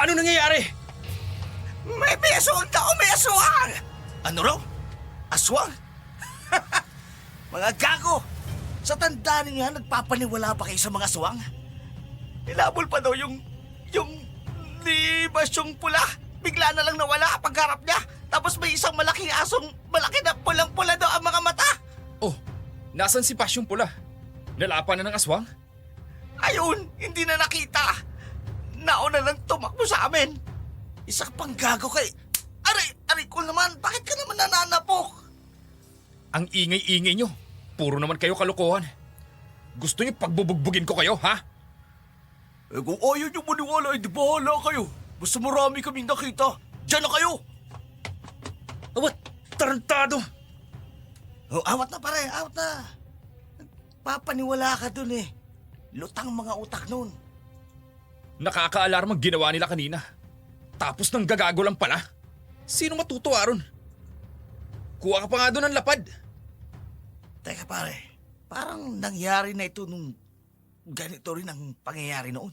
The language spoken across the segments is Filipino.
Ano nangyayari? May aswang tao! May aswang! Ano raw? Aswang? Mga gago! Sa tanda niya, nagpapaniwala pa kayo sa mga aswang? Nilabol pa daw yung libasyong pula. Bigla na lang nawala pagharap niya. Tapos may isang malaking asong malaki na pulang-pula daw ang mga mata. Oh, nasan si Pasyong Pula? Nalapan na ng aswang? Ayun, hindi na nakita. Nauna lang tumakbo sa amin. Isa pang gago kay... Aray ko naman, bakit ka naman nananapok? Ang ingay-ingay nyo. Puro naman kayo kalokohan. Gusto niyo pagbubugbugin ko kayo, ha? Eh kung ayaw niyo maniwala, di bahala kayo. Basta marami kaming nakita. Diyan na kayo! Awat, tarantado! Oh, awat na pare, awat na. Papaniwala ka dun eh. Lutang mga utak nun. Nakaka-alarmang ginawa nila kanina. Tapos nang gagago lang pala. Sino matutuwa ron? Kuha ka pa nga doon ng lapad. Teka pare, parang nangyari na ito nung ganito rin ang pangyayari noon.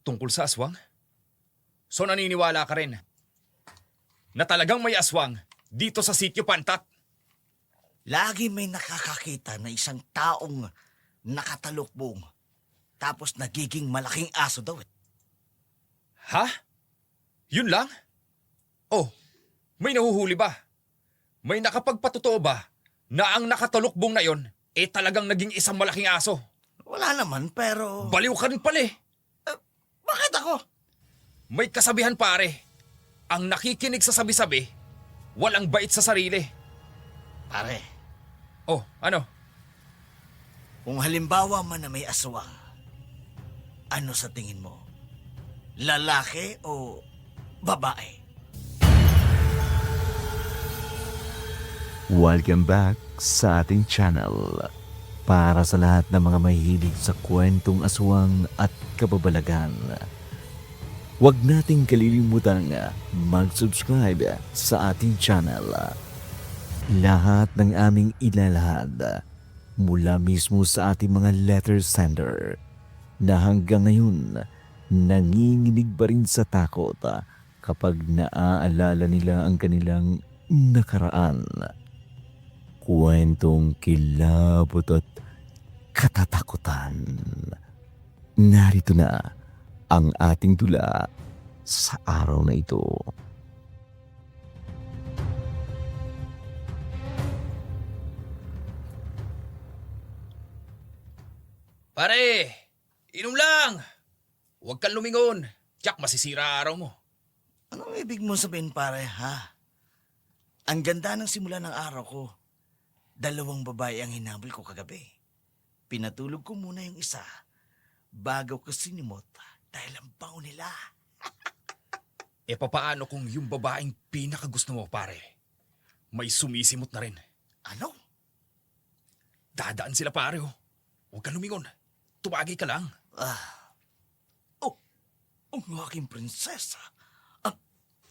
Tungkol sa aswang? So naniniwala ka rin na talagang may aswang dito sa Sitio Pantat? Lagi may nakakakita na isang taong nakatalukbong tapos nagiging malaking aso daw. Ha? Yun lang? Oh, may nahuhuli ba? May nakapagpatotoo ba na ang nakatalukbong na yon talagang naging isang malaking aso? Wala naman pero... Baliw ka rin pala eh. Bakit ako? May kasabihan pare, ang nakikinig sa sabi-sabi, walang bait sa sarili. Pare, Oh, ano? kung halimbawa man na may aswang, ano sa tingin mo? Lalaki o babae? Welcome back sa ating channel. Para sa lahat ng mga mahilig sa kwentong aswang at kababalagan, huwag nating kalilimutang mag-subscribe sa ating channel. Lahat ng aming ilalahad mula mismo sa ating mga letter sender na hanggang ngayon nanginginig pa rin sa takot kapag naaalala nila ang kanilang nakaraan. Kwentong kilabot at katatakutan. Narito na ang ating tula sa araw na ito. Pare, inom lang. Huwag kang lumingon. Tiyak masisira araw mo. Anong ibig mo sabihin pare, ha? Ang ganda ng simula ng araw ko. 2 babae ang hinabol ko kagabi. Pinatulog ko muna yung isa bago ko sinimot dahil ang bango nila. E papaano kung yung babaeng pinakagusto mo pare, may sumisimot na rin? Ano? Dadaan sila pare oh. Huwag kang lumingon. Tumagi ka lang. Ang aking prinsesa.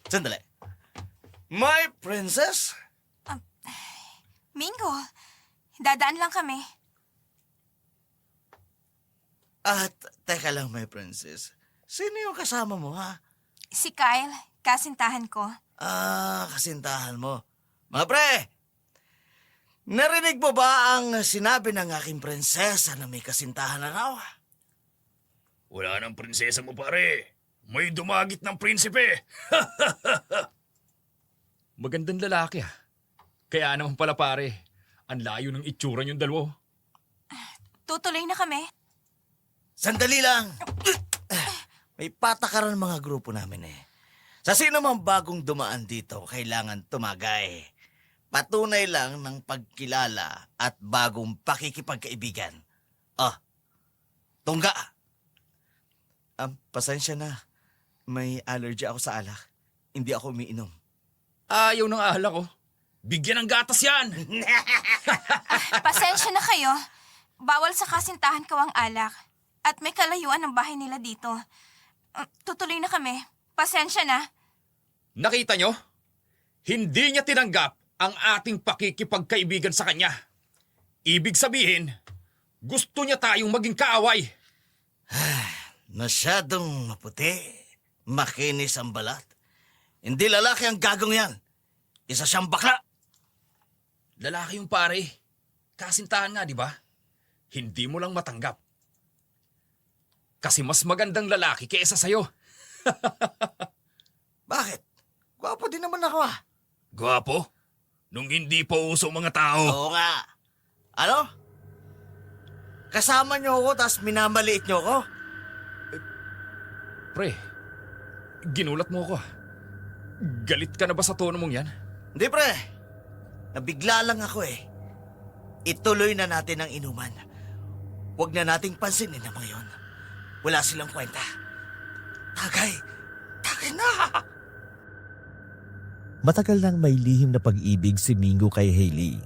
Sandali. My princess? Mingo, dadaan lang kami. At teka lang, my princess. Sino yung kasama mo, ha? Si Kyle, kasintahan ko. Kasintahan mo. Mga pre, narinig mo ba ang sinabi ng aking prinsesa na may kasintahan na raw? Wala nang prinsesa mo pare. May dumagit ng prinsipe. Magandang lalaki ah. Kaya naman pala pare, ang layo ng itsura niyong dalawa. Tutuloy na kami. Sandali lang. May patakaran mga grupo namin eh. Sa sino mang bagong dumaan dito, kailangan tumagay. Patunay lang ng pagkilala at bagong pakikipagkaibigan. Tungga. Pasensya na. May allergy ako sa alak. Hindi ako umiinom. Ayaw ng alak ko. Bigyan ng gatas yan! Pasensya na kayo. Bawal sa kasintahan ko ang alak. At may kalayuan ng bahay nila dito. Tutuloy na kami. Pasensya na. Nakita nyo? Hindi niya tinanggap ang ating pakikipagkaibigan sa kanya. Ibig sabihin, gusto niya tayong maging kaaway. Masyadong maputi, makinis ang balat. Hindi lalaki ang gagong yan. Isa siyang bakla. Lalaki yung pare. Kasintahan nga, di ba? Hindi mo lang matanggap. Kasi mas magandang lalaki kaysa sa'yo. Bakit? Gwapo din naman ako ah. Gwapo? Nung hindi pa uso mga tao. Oo nga. Ano? Kasama niyo ako tapos minamaliit niyo ako? Pre, ginulat mo ako. Galit ka na ba sa tono mong yan? Hindi pre. Nabigla lang ako eh. Ituloy na natin ang inuman. Huwag na nating pansinin ang mga yun. Wala silang kwenta. Tagay na! Matagal nang may lihim na pag-ibig si Mingo kay Hailey.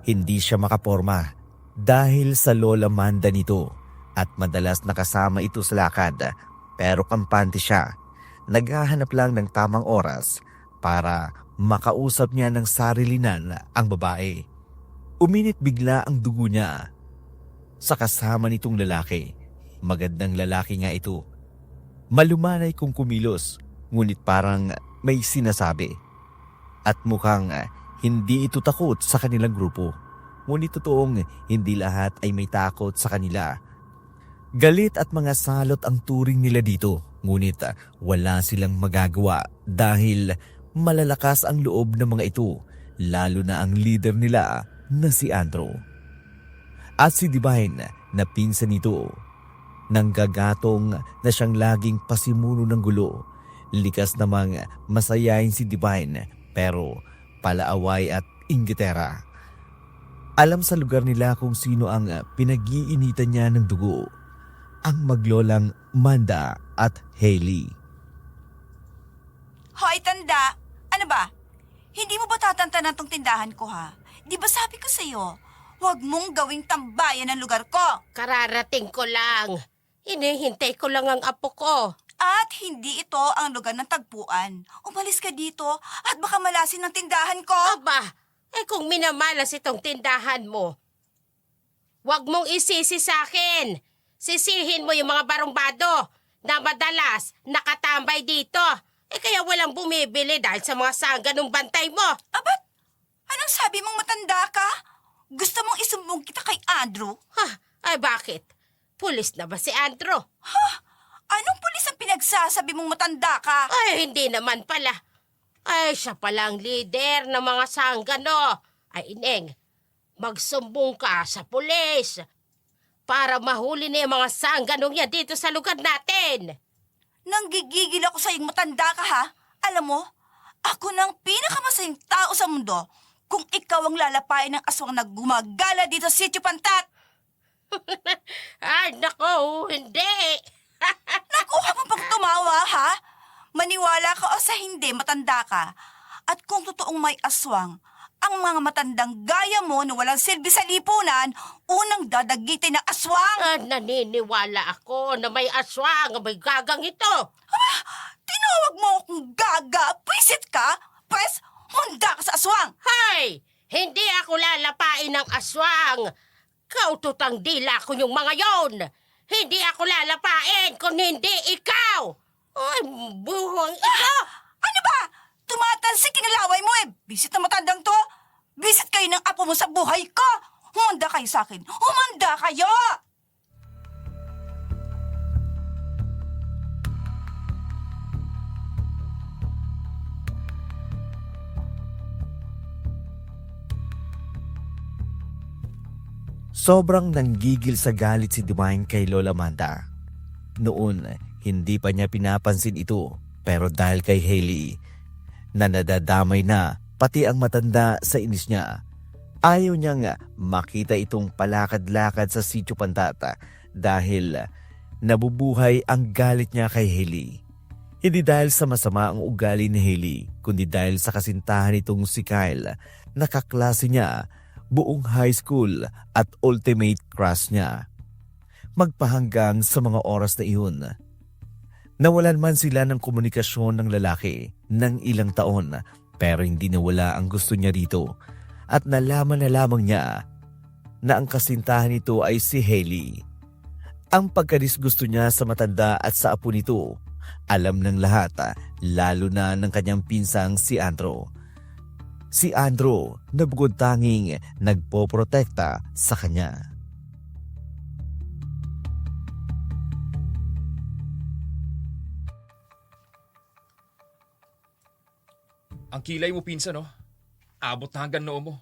Hindi siya makaporma dahil sa lola Manda nito at madalas nakasama ito sa lakad, pero kampante siya. Naghahanap lang ng tamang oras para makausap niya ng sarilinan ang babae. Uminit bigla ang dugo niya sa kasama nitong lalaki. Magandang lalaki nga ito. Malumanay kung kumilos, ngunit parang may sinasabi. At mukhang hindi ito takot sa kanilang grupo. Ngunit totoong hindi lahat ay may takot sa kanila. Galit at mga salot ang turing nila dito. Ngunit wala silang magagawa dahil malalakas ang loob ng mga ito. Lalo na ang leader nila na si Andrew. At si Divine na pinsan nito. Nanggagatong na siyang laging pasimuno ng gulo. Likas namang masayain si Divine pero palaaway at inggitera. Alam sa lugar nila kung sino ang pinag-iinitan niya ng dugo. Ang maglolang Manda at Hailey. Hoy, tanda! Ano ba? Hindi mo ba tatantanan tong tindahan ko, ha? Di ba sabi ko sa'yo, huwag mong gawing tambayan ng lugar ko. Kararating ko lang. Hinihintay ko lang ang apo ko. At hindi ito ang lugar ng tagpuan. Umalis ka dito at baka malasin ng tindahan ko. Aba, kung minamalas itong tindahan mo, huwag mong isisi sa akin. Sisihin mo yung mga barumbado na madalas nakatambay dito. Kaya walang bumibili dahil sa mga sangga ng bantay mo. Abat, anong sabi mong matanda ka? Gusto mong isumbong kita kay Andrew? Ay bakit? Pulis na ba si Andrew? Anong pulis ang pinagsasabi mong matanda ka? Ay, hindi naman pala. Ay, siya palang leader ng mga sanggano. Ay, Ineng, magsumbong ka sa pulis para mahuli na yung mga sangganong yan dito sa lugar natin. Nanggigigil ako sa iyong matanda ka, ha? Alam mo, ako nang pinakamasayang tao sa mundo kung ikaw ang lalapain ng aswang na gumagala dito sa Sitio Pantat. Ay, nako, hindi. Nakuha mo pang tumawa, ha? Maniwala ka o sa hindi, matanda ka. At kung totoong may aswang, ang mga matandang gaya mo na walang silbi sa lipunan, unang dadagitin na aswang. Naniniwala ako na may aswang, may gagang ito. Tinawag mo akong gaga, pwisit ka? Pwes, hunda ka sa aswang. Hay! Hindi ako lalapain ng aswang. Kaututang dila ko yung mga yon. Hindi ako lalapain kung hindi ikaw. Ay, buhong ito. Ano ba? Tumatalsik kinalaway mo eh. Bisit na matandang to. Bisit kayo ng apo mo sa buhay ko. Humanda kayo sa akin. Humanda kayo! Sobrang nanggigil sa galit si Divine kay Lola Manda. Noon, hindi pa niya pinapansin ito, pero dahil kay Hailey, na nadadamay na pati ang matanda sa inis niya, ayaw niyang makita itong palakad-lakad sa Sitio Pantata dahil nabubuhay ang galit niya kay Hailey. Hindi dahil sa masama ang ugali ni Hailey, kundi dahil sa kasintahan nitong si Kyle, nakaklase niya, buong high school at ultimate crush niya. Magpahanggang sa mga oras na iyon, nawalan man sila ng komunikasyon ng lalaki ng ilang taon pero hindi nawala ang gusto niya rito at nalaman na lamang niya na ang kasintahan nito ay si Hailey. Ang pagkadisgusto niya sa matanda at sa apo nito, alam ng lahat, lalo na ng kanyang pinsang si Andrew. Si Andrew na bukod tanging nagpoprotekta sa kanya. Ang kilay mo, pinsan, no? Abot na hanggang noo mo.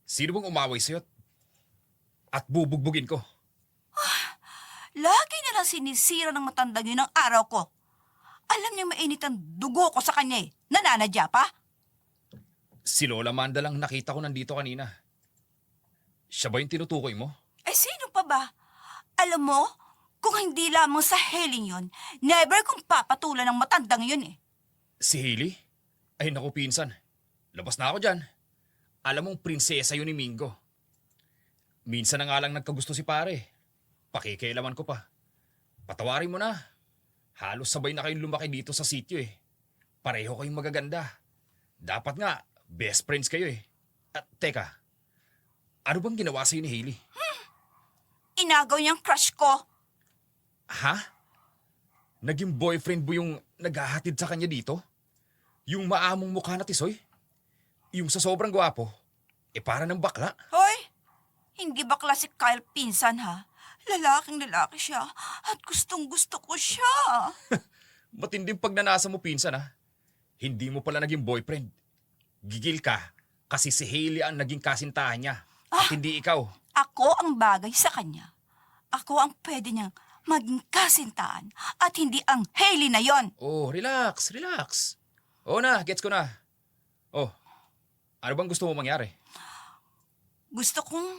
Sino bang umaway sa'yo at bubugbugin ko? Lagi na lang sinisira ng matandang yun ang araw ko. Alam niyang mainit ang dugo ko sa kanya eh. Nananadya pa? Si Lola Manda lang nakita ko nandito kanina. Siya ba yung tinutukoy mo? Eh sino pa ba? Alam mo, kung hindi lamang sa Helen yun, never kong papatulan ng matandang yun eh. Si Hailey? Ay naku, pinsan. Labas na ako dyan. Alam mong prinsesa yun ni Mingo. Minsan na nga lang nagkagusto si pare. Pakikialaman ko pa. Patawarin mo na. Halos sabay na kayong lumaki dito sa sityo eh. Pareho kayong magaganda. Dapat nga, best friends kayo eh. At teka, ano bang ginawa sa'yo ni Hailey? Inagaw niyang crush ko. Ha? Naging boyfriend mo yung naghahatid sa kanya dito? Yung maamong mukha na tisoy? Yung sa sobrang gwapo? Para ng bakla? Hoy, hindi bakla si Kyle pinsan ha? Lalaking lalaki siya at gustong gusto ko siya. Matinding pagnanasa mo, pinsan ha? Hindi mo pala naging boyfriend. Gigil ka kasi si Hailey ang naging kasintahan niya. At hindi ikaw. Ako ang bagay sa kanya. Ako ang pwede niyang maging kasintahan at hindi ang Hailey na yon. Oh, relax, relax. Oo na, gets ko na. Oh, ano bang gusto mo mangyari? Gusto kong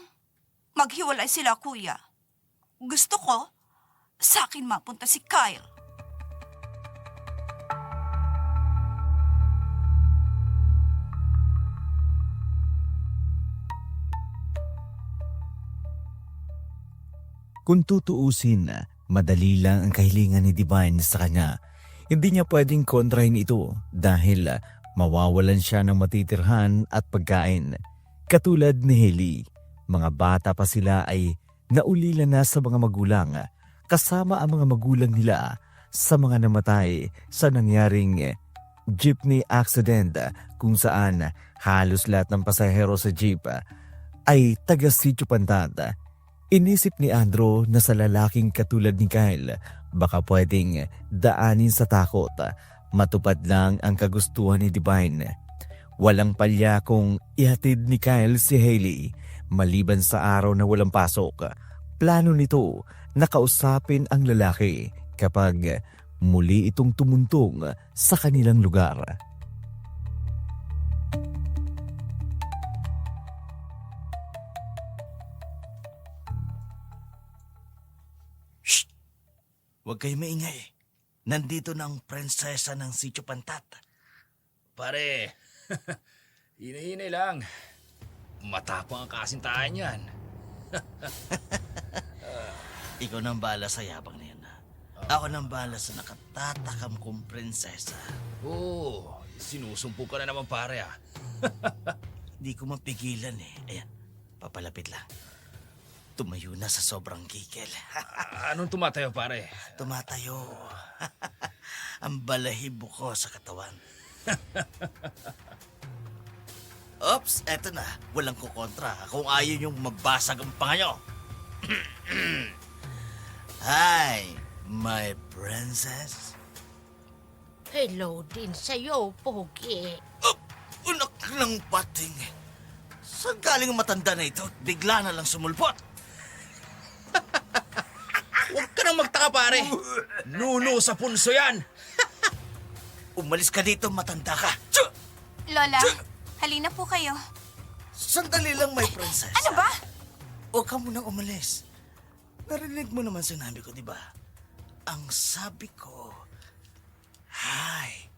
maghiwalay sila, kuya. Gusto ko, sa akin mapunta si Kyle. Kung tutuusin, madali lang ang kahilingan ni Divine sa kanya. Hindi niya pwedeng kontrahin ito dahil mawawalan siya ng matitirhan at pagkain. Katulad ni Hailey, mga bata pa sila ay naulila na sa mga magulang kasama ang mga magulang nila sa mga namatay sa nangyaring jeepney accident kung saan halos lahat ng pasahero sa jeep ay taga Sitio Pantat. Inisip ni Andrew na sa lalaking katulad ni Kyle, baka pwedeng daanin sa takot, matupad lang ang kagustuhan ni Divine. Walang palya kung ihatid ni Kyle si Hailey, maliban sa araw na walang pasok. Plano nito na kausapin ang lalaki kapag muli itong tumuntong sa kanilang lugar. Huwag kayo maingay. Nandito na ang prinsesa ng Sitio Pantat. Pare, hinay-hinay lang. Matapang ang kasintahan yan. Ikaw nang bahala sa yabang na yan. Ako nang bahala sa nakatatakam kong prinsesa. Oh, sinusumpo ka na naman pare ah. Di ko mapigilan eh. Ayan, papalapit lang. Tumayo na sa sobrang gigil. Anong tumatayo pare? Tumatayo. Ang balahibo ko sa katawan. Oops, eto na. Walang kukontra kung ayaw yung mabasag ang pangayo. Hi, my princess. Hello din sa'yo, Pogi. Unak ng pating. Saan galing ang matanda na ito? Bigla na lang sumulpot. Huwag ka nang magtaka pare. Nuno sa punso yan. Umalis ka dito, matanda ka. Lola, halina po kayo. Sandali lang, my princess. Ano ba? Huwag ka munang umalis. Narinig mo naman sinabi ko, di ba? Ang sabi ko, hi,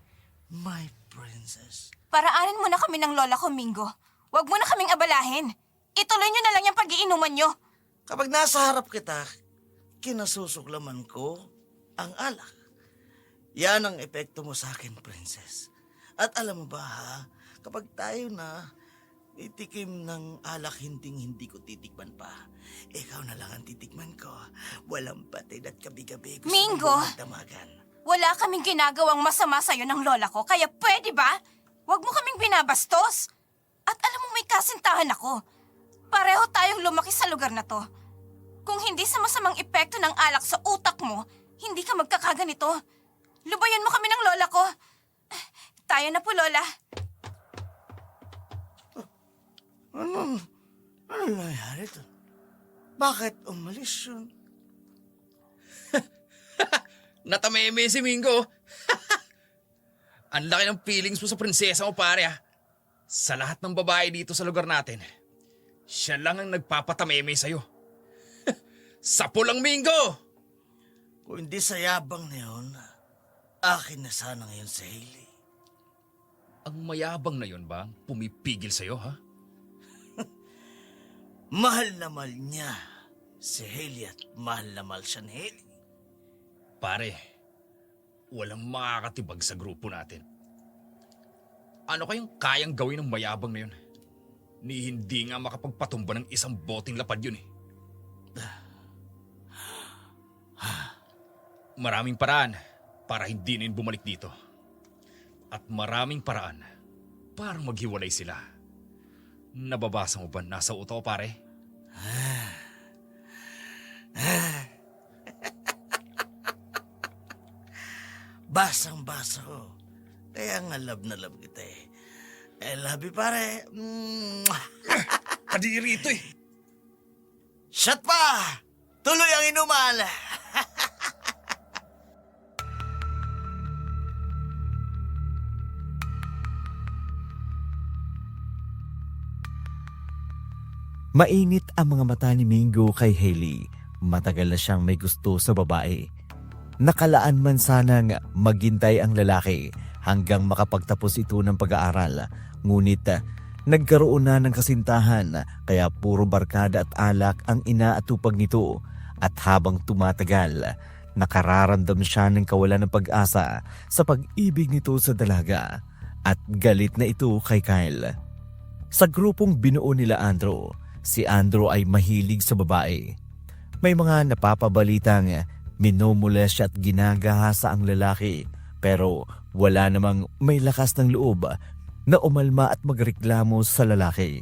my princess. Paraanin mo na kami ng lola ko, Mingo. Huwag mo na kaming abalahin. Ituloy nyo na lang yung pag-iinuman nyo. Kapag nasa harap kita, kinasusuklaman ko ang alak. Yan ang epekto mo sa akin, princess. At alam mo ba ha, kapag tayo na itikim ng alak hindi ko titikman pa. Ikaw na lang ang titikman ko. Walang patid at gabi-gabi gusto Mingo! mo magdamagan. Wala kaming ginagawang masama sa'yo ng lola ko, kaya pwede ba? Huwag mo kaming binabastos. At alam mo may kasintahan ako. Pareho tayong lumaki sa lugar na to. Kung hindi sa masamang epekto ng alak sa utak mo, hindi ka magkakaganito. Lubayan mo kami ng lola ko. Tayo na po, Lola. Ano nangyari to? Bakit umalis yun? Natameme si Mingo. Ang laki ng feelings mo sa prinsesa mo, pare ah. Sa lahat ng babae dito sa lugar natin, siya lang ang nagpapatameme sa'yo. Sapo lang, Mingo! Kung hindi sa yabang na yun, akin na sana ngayon si Hailey. Ang mayabang na yon ba ang pumipigil sa'yo, ha? Mahal na mahal niya si Hailey at mahal na mahal siya ni Hailey. Pare, walang makakatibag sa grupo natin. Ano kayang kayang gawin ng mayabang na yun? Ni hindi nga makapagpatumba ng isang boteng lapad yun eh. Maraming paraan para hindi na yun bumalik dito. At maraming paraan para maghiwalay sila. Nababasa mo ba nasa uto, pare? Basang-basa ko. Kaya nga love na love kita eh. I love you, pare. Kadiri ito eh. Shot pa! Tuloy ang inuman! Mainit ang mga mata ni Mingo kay Hailey. Matagal na siyang may gusto sa babae. Nakalaan man sanang maghintay ang lalaki hanggang makapagtapos ito ng pag-aaral. Ngunit nagkaroon na ng kasintahan kaya puro barkada at alak ang inaatupag nito. At habang tumatagal, nakararamdam siya ng kawalan ng pag-asa sa pag-ibig nito sa dalaga. At galit na ito kay Kyle. Sa grupong binuo nila Andrew, si Andrew ay mahilig sa babae. May mga napapabalitang minumulestya at ginagahasa ang lalaki pero wala namang may lakas ng loob na umalma at magreklamo sa lalaki.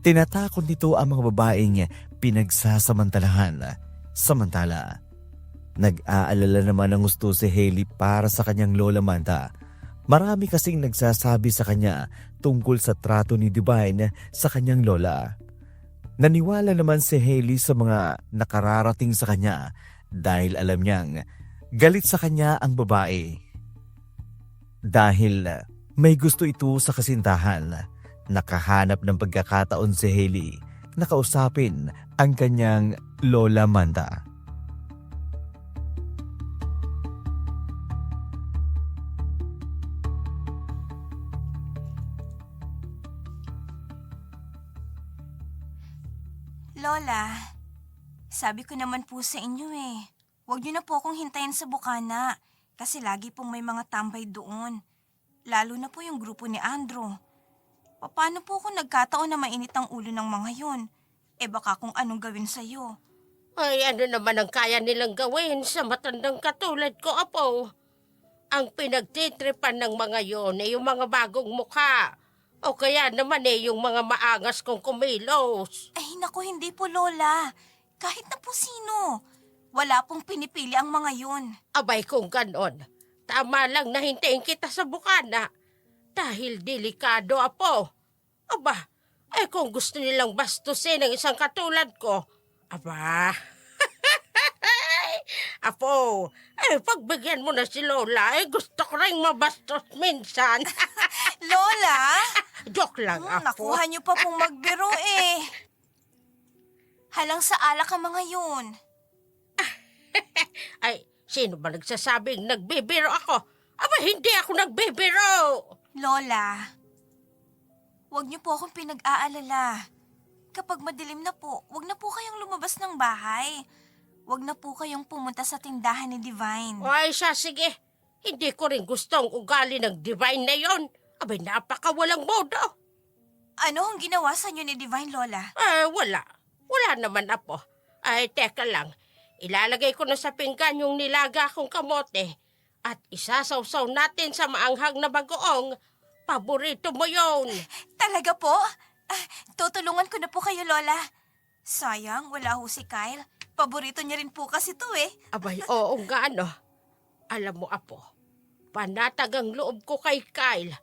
Tinatakot nito ang mga babaeng pinagsasamantalahan. Samantala, nag-aalala naman ang gusto si Hailey para sa kanyang lola Manta. Marami kasing nagsasabi sa kanya tungkol sa trato ni Divine sa kanyang lola. Naniwala naman si Hailey sa mga nakararating sa kanya dahil alam niyang galit sa kanya ang babae. Dahil may gusto ito sa kasintahan, nakahanap ng pagkakataon si Hailey na kausapin ang kanyang lola Manta. Lola, sabi ko naman po sa inyo huwag niyo na po akong hintayin sa bukana kasi lagi pong may mga tambay doon. Lalo na po yung grupo ni Andrew. Paano po kung nagkataon na mainit ang ulo ng mga yun? Baka kung anong gawin sa'yo. Ay, ano naman ang kaya nilang gawin sa matandang katulad ko, Apo? Ang pinagtitripan ng mga yon ay yung mga bagong mukha. O kaya naman yung mga maangas kong kumilos. Ay, naku, hindi po, Lola. Kahit na po sino. Wala pong pinipili ang mga yun. Abay kung ganon, tama lang na hintayin kita sa bukana. Dahil delikado, Apo. Aba, kung gusto nilang bastusin ang isang katulad ko, aba... Apo, pagbigyan mo na si Lola, gusto ko rin mabastos minsan. Lola? Joke lang, Apo. Nakuha niyo pa pong magbiro Halang sa alak ang mga yun. Ay, sino ba nagsasabing nagbibiro ako? Aba, hindi ako nagbibiro. Lola, huwag niyo po akong pinag-aalala. Kapag madilim na po, huwag na po kayong lumabas ng bahay. Huwag na po kayong pumunta sa tindahan ni Divine. Ay, siya, sige. Hindi ko rin gustong ugali ng Divine na yon. Abay, napakawalang modo. Ano ang ginawa sa inyo ni Divine, Lola? Wala. Wala naman, Apo. Ay, teka lang. Ilalagay ko na sa pinggan yung nilaga kong kamote at isasawsaw natin sa maanghang na bagoong. Paborito mo yun. Talaga po? Tutulungan ko na po kayo, Lola. Sayang, wala ho si Kyle. Paborito niya rin po kasi to eh. Abay, oo nga, ano. Alam mo, Apo, panatag ang loob ko kay Kyle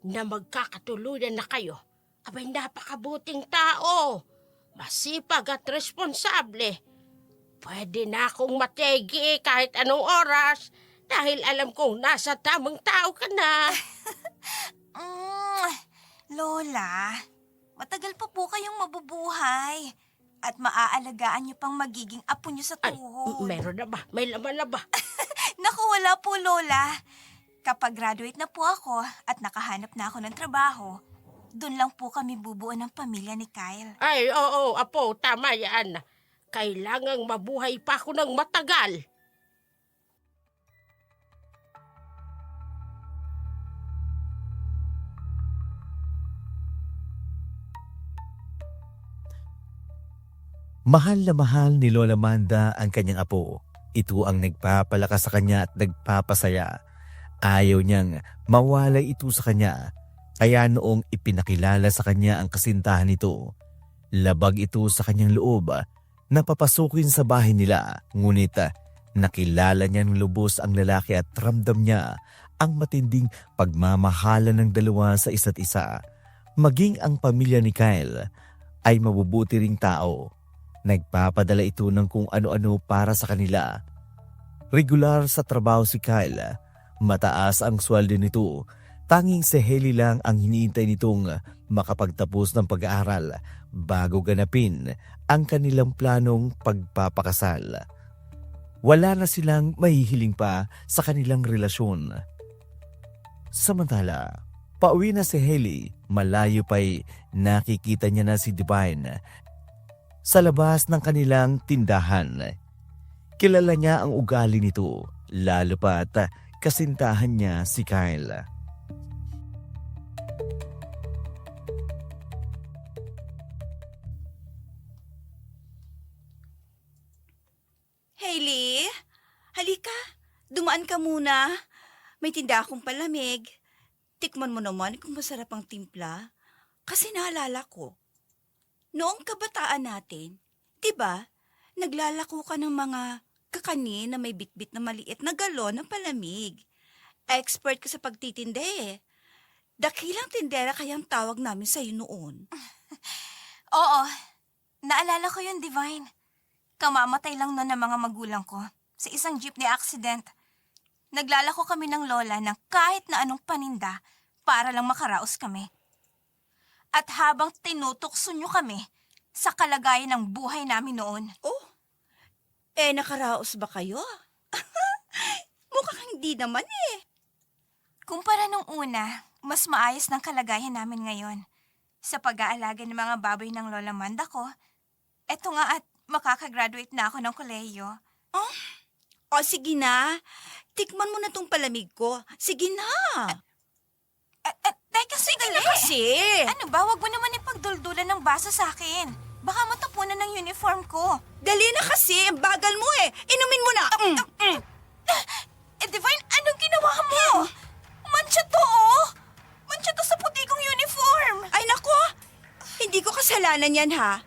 na magkakatuluyan na kayo. Abay, napakabuting tao. Masipag at responsable. Pwede na akong mategi kahit anong oras dahil alam kong nasa tamang tao ka na. Lola, matagal pa po kayong mabubuhay. At maaalagaan niyo pang magiging apo niyo sa Ay, tuhod. meron na ba? May laman na ba? Naku, wala po, Lola. Kapag graduate na po ako at nakahanap na ako ng trabaho, doon lang po kami bubuo ng pamilya ni Kyle. Ay, oo, Apo, tama yan. Kailangang mabuhay pa ako ng matagal. Mahal na mahal ni Lola Manda ang kanyang apo. Ito ang nagpapalakas sa kanya at nagpapasaya. Ayaw niyang mawalay ito sa kanya. Kaya noong ipinakilala sa kanya ang kasintahan nito, labag ito sa kanyang loob na papasukin sa bahay nila. Ngunit nakilala niya ng lubos ang lalaki at ramdam niya ang matinding pagmamahalan ng dalawa sa isa't isa. Maging ang pamilya ni Kyle ay mabubuti ring tao. Nagpapadala ito ng kung ano-ano para sa kanila. Regular sa trabaho si Kyle. Mataas ang sweldo nito. Tanging si Hailey lang ang hinihintay nitong makapagtapos ng pag-aaral bago ganapin ang kanilang planong pagpapakasal. Wala na silang mahihiling pa sa kanilang relasyon. Samantala, pauwi na si Hailey. Malayo pa'y nakikita niya na si Divine sa labas ng kanilang tindahan. Kilala niya ang ugali nito, lalo pat kasintahan niya si Kyle. Hailey, halika. Dumaan ka muna. May tinda akong palamig. Tikman mo naman kung masarap ang timpla. Kasi naalala ko, noong kabataan natin, 'di ba, naglalako ka ng mga kakanin na may bitbit na maliit na galon ng palamig. Expert ka sa pagtitinda eh. Dakilang tindera kayang tawag namin sa'yo noon. Oo, naalala ko yun, Divine. Kamamatay lang noon ng mga magulang ko sa isang jeepney accident. Naglalako kami ng lola ng kahit na anong paninda para lang makaraos kami. At habang tinutukso nyo kami sa kalagayan ng buhay namin noon. Oh, nakaraos ba kayo? Mukhang hindi naman eh. Kumpara nung una, mas maayos ng kalagayan namin ngayon. Sa pag-aalaga ng mga baboy ng Lola Manda ko, eto nga at makakagraduate na ako ng kolehiyo. Oh, sige na. Tikman mo na tong palamig ko. Sige na. Teka, sige na kasi. Ano ba? Huwag mo naman ipagduldulan ng baso sa akin. Baka matapunan ng uniform ko. Dali na kasi. Ang bagal mo eh. Inumin mo na. Divine, anong ginawa mo? Mancha to, oh. Mancha to sa puti kong uniform. Ay, nako. Hindi ko kasalanan yan, ha?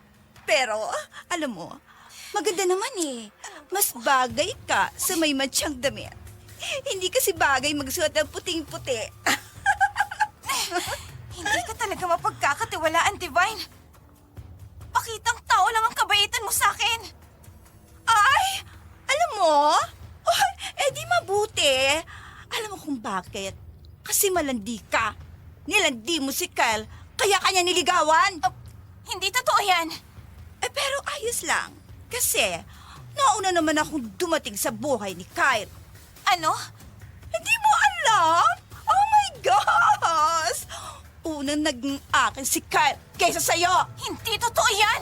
Pero, alam mo, maganda naman eh. Mas bagay ka sa may matsyang damit. Hindi kasi bagay magsuot ng puting-puti. Hindi ka talaga mapagkakatiwalaan, Divine. Pakitang tao lang ang kabaitan mo sa akin. Ay, alam mo? Di mabuti. Alam mo kung bakit? Kasi malandi ka. Nilandi mo si Kyle, kaya kanya niligawan. Hindi totoo yan. Pero ayos lang. Kasi, nauna naman akong dumating sa buhay ni Kyle. Ano? Hindi mo alam? Oh my gosh! Unang naging akin si Kyle kaysa sa'yo. Hindi totoo yan!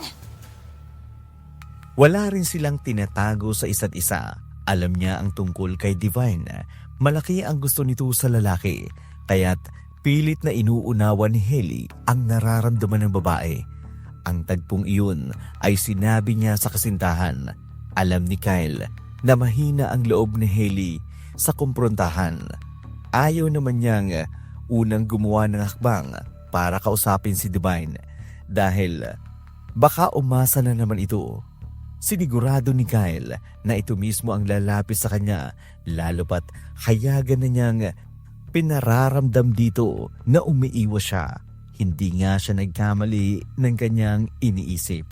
Wala rin silang tinatago sa isa't isa. Alam niya ang tungkol kay Divine. Malaki ang gusto nito sa lalaki, kaya't Pilit na inuunawa ni Hailey ang nararamdaman ng babae. Ang tagpong iyon ay sinabi niya sa kasintahan. Alam ni Kyle na mahina ang loob ni Hailey sa kumprontahan. Ayaw naman niyang unang gumawa ng hakbang para kausapin si Divine dahil baka umasa na naman ito. Sinigurado ni Kyle na ito mismo ang lalapit sa kanya lalo pat hayagan na niyang pinararamdam dito na umiiwas siya. Hindi nga siya nagkamali ng kanyang iniisip.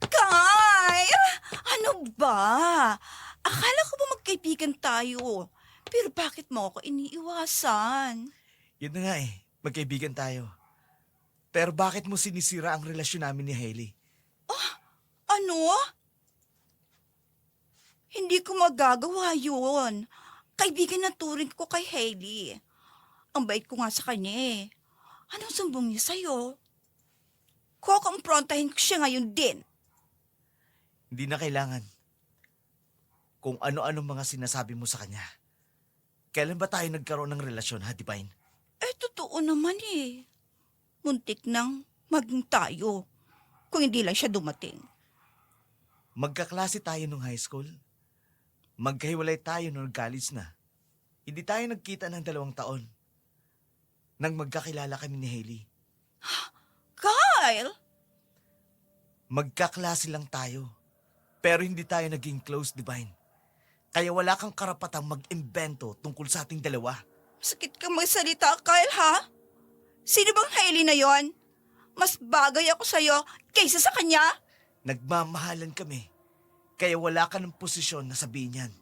Kyle! Ano ba? Akala ko ba magkaibigan tayo? Pero bakit mo ako iniiwasan? Yun na nga magkaibigan tayo. Pero bakit mo sinisira ang relasyon namin ni Hailey? Ano? Hindi ko magagawa yun. Kaibigan na turing ko kay Hailey. Ang bait ko nga sa kanya eh. Anong sumbong niya sa'yo? Kukumprontahin ko siya ngayon din. Hindi na kailangan. Kung ano-ano mga sinasabi mo sa kanya. Kailan ba tayo nagkaroon ng relasyon, ha, Divine? Totoo naman eh. Muntik nang maging tayo. Kung hindi lang siya dumating. Magkaklase tayo nung high school. Magkahiwalay tayo nung college na. Hindi tayo nagkita ng 2 taon. Nang magkakilala kami ni Hailey. Kyle! Magkaklase lang tayo. Pero hindi tayo naging close, Divine. Kaya wala kang karapatang mag-imbento tungkol sa ating dalawa. Sakit kang magsalita, Kyle, ha? Sino bang Hailey na yon? Mas bagay ako sa'yo kaysa sa kanya? Nagmamahalan kami. Kaya wala ka ng posisyon na sabihin yan.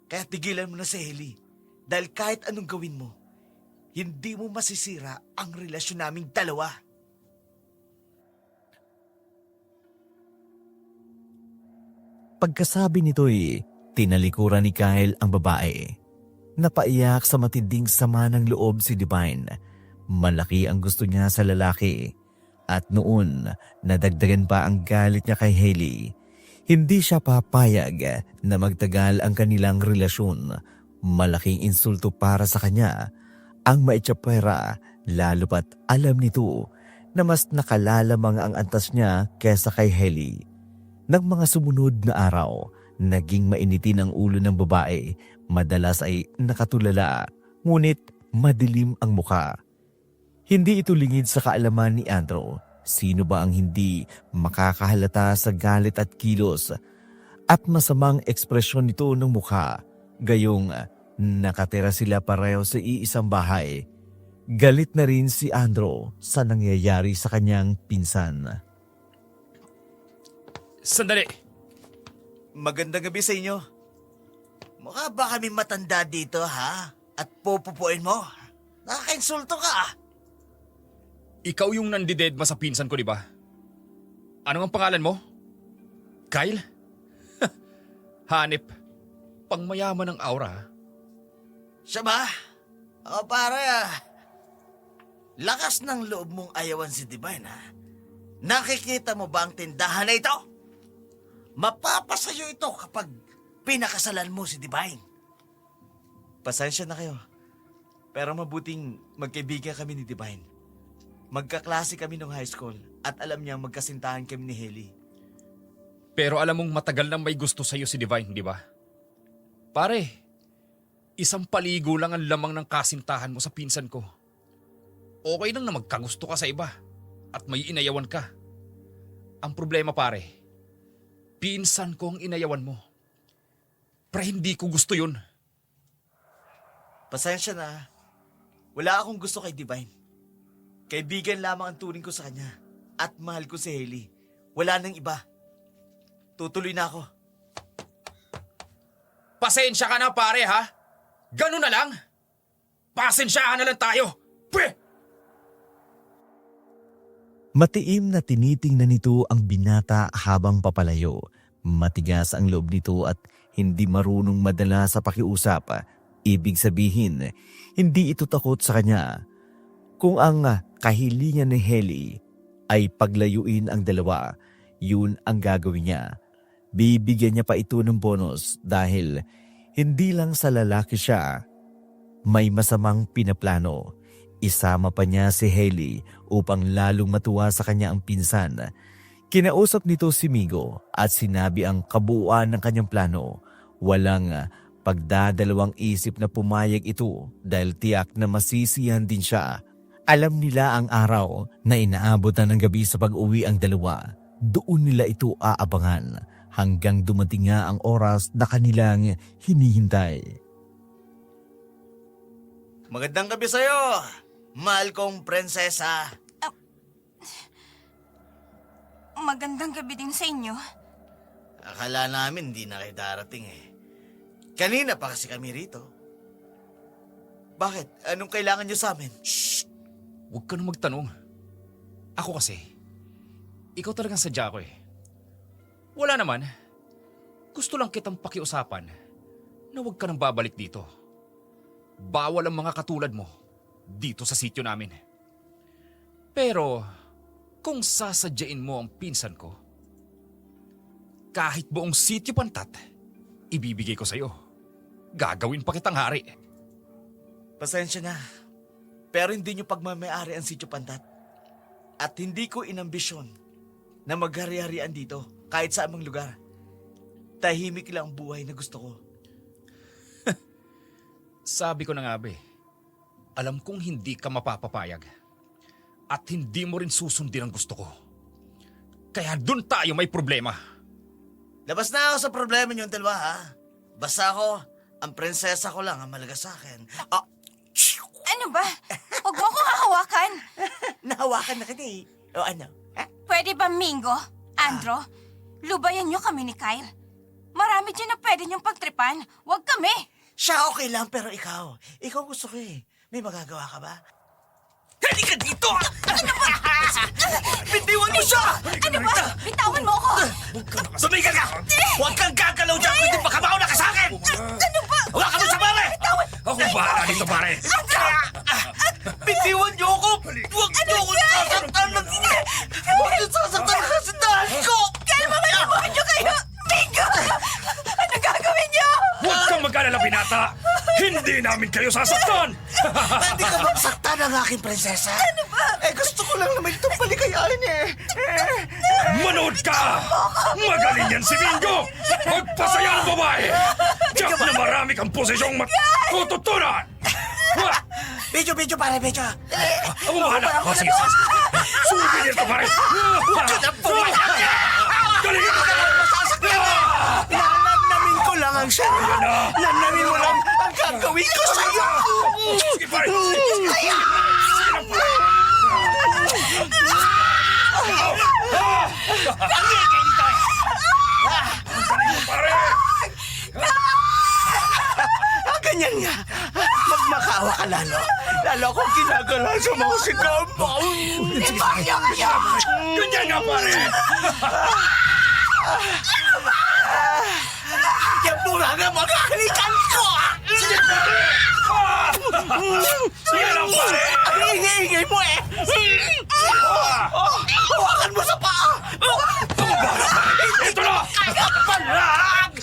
Kaya tigilan mo na si Hailey. Dahil kahit anong gawin mo, hindi mo masisira ang relasyon naming dalawa. Pagkasabi nito'y tinalikuran ni Kyle ang babae. Napaiyak sa matinding sama ng loob si Divine. Malaki ang gusto niya sa lalaki. At noon, nadagdagan pa ang galit niya kay Hailey. Hindi siya papayag na magtagal ang kanilang relasyon. Malaking insulto para sa kanya ang maitsapwera, lalo pat alam nito na mas nakalalamang ang antas niya kesa kay Hailey. Nang mga sumunod na araw, naging mainitin ang ulo ng babae. Madalas ay nakatulala, ngunit madilim ang muka. Hindi ito lingid sa kaalaman ni Andrew. Sino ba ang hindi makakahalata sa galit at kilos at masamang ekspresyon nito ng mukha? Gayong nakatira sila pareho sa iisang bahay. Galit na rin si Andrew sa nangyayari sa kanyang pinsan. Sandali. Magandang gabi sa inyo. Mukha ba kami matanda dito, ha? At pupupuin mo? Nakakainsulto ka. Ikaw yung nandidedma sa pinsan ko, di ba? Ano ang pangalan mo? Kyle? Hanip. Pangmayaman ng aura, ha? Siya ba? O pare, lakas ng loob mong ayawan si Divine, ha? Nakikita mo ba ang tindahan na ito? Mapapasayo ito kapag pinakasalan mo si Divine. Pasensya na kayo. Pero mabuting magkaibigan kami ni Divine. Magkaklase kami nung high school at alam niyang magkasintahan kami ni Hailey. Pero alam mong matagal nang may gusto sa'yo si Divine, di ba? Pare, isang paligo lang ang lamang ng kasintahan mo sa pinsan ko. Okay lang na magkagusto ka sa iba at may inayawan ka. Ang problema pare, pinsan ko ang inayawan mo. Pero hindi ko gusto yun. Pasensya na. Wala akong gusto kay Divine. Kaibigan lamang ang turing ko sa kanya at mahal ko si Hailey. Wala nang iba. Tutuloy na ako. Pasensya ka na pare ha? Ganun na lang? Pasensyahan na lang tayo. Pweh! Matiim na tinitingnan nito ang binata habang papalayo. Matigas ang loob nito at hindi marunong madala sa pakiusap. Ibig sabihin, hindi ito takot sa kanya. Kung ang kahilingan ni Hailey ay paglayuin ang dalawa. Yun ang gagawin niya. Bibigyan niya pa ito ng bonus dahil hindi lang sa lalaki siya may masamang pinaplano. Isama pa niya si Hailey upang lalong matuwa sa kanya ang pinsan. Kinausap nito si Migo at sinabi ang kabuuan ng kanyang plano. Walang pagdadalawang isip na pumayag ito dahil tiyak na masisiyahan din siya. Alam nila ang araw na inaabot na ng gabi sa pag-uwi ang dalawa. Doon nila ito aabangan hanggang dumating nga ang oras na kanilang hinihintay. Magandang gabi sa'yo, mahal kong prinsesa. Magandang gabi din sa inyo. Akala namin hindi na kayo darating eh. Kanina pa kasi kami rito. Bakit? Anong kailangan niyo sa amin? Huwag ka na magtanong. Ako kasi, ikaw talagang sadya ko eh. Wala naman. Gusto lang kitang pakiusapan na huwag ka nang babalik dito. Bawal ang mga katulad mo dito sa sityo namin. Pero kung sasadyain mo ang pinsan ko, kahit buong sityo Pantat, ibibigay ko sa'yo. Gagawin pa kitang hari. Pasensya na. Pero hindi niyo pagmamayari ang Sitio Pantat. At hindi ko inambisyon na maghari-harian dito kahit sa amang lugar. Tahimik lang ang buhay na gusto ko. Sabi ko na nga ba alam kong hindi ka mapapapayag. At hindi mo rin susundin ang gusto ko. Kaya dun tayo may problema. Labas na ako sa problema niyong dalawa, ha? Basta ako, ang prinsesa ko lang ang malaga sa akin. Ano ba? Huwag mo akong hahawakan. Nahawakan na kita eh. O ano? Pwede ba, Mingo? Andro? Lubayan niyo kami ni Kyle. Marami dyan na pwede niyong pagtripan. Huwag kami. Siya okay lang, pero ikaw gusto ko eh. May magagawa ka ba? Halika dito! Ano ba? Bitiwan mo siya! Ano ba? Bitawan mo ako! Sumigil ka! Huwag kang gagalaw dyan kundi baka mauna ka sa akin! Ano ba? Huwag ka mo sa pare! Ako bahala dito, pare. Bitiwan niyo ako! Huwag niyo ako sasaktan ng... Huwag niyo sasaktan ng kasindahan ko! Kalma nga naman niyo kayo! Mingo! Ano gagawin niyo? Huwag kang mag-alala, binata. Hindi namin kayo sasaktan. Hindi ka bang saktan ng aking prinsesa? Ano ba? Gusto ko lang naman itong palikayain eh. Manood ka! Magaling yan si Mingo! Magpasaya ng babae! Tiyak na marami kang posisyong matututunan! Medyo pare, medyo. Ako bahala! Sige. Sugin nito, pare! Galing! Nanamnamin ko lang ang siya. Nanamnamin mo lang ang gagawin ko sa'yo. Sige, pare! Sige lang, pare! Galing mo, pare! Ganyan nga. Magmakaawa ka lalo. Lalo akong ginagala sa mga sigaw mo. Sige, pare! Ganyan nga, pare! Yan muna nga mga halikan ko! Sige, pare! Sige lang, pare! Ang ingay mo eh! Hawakan mo sa paa! Ito na! Palag!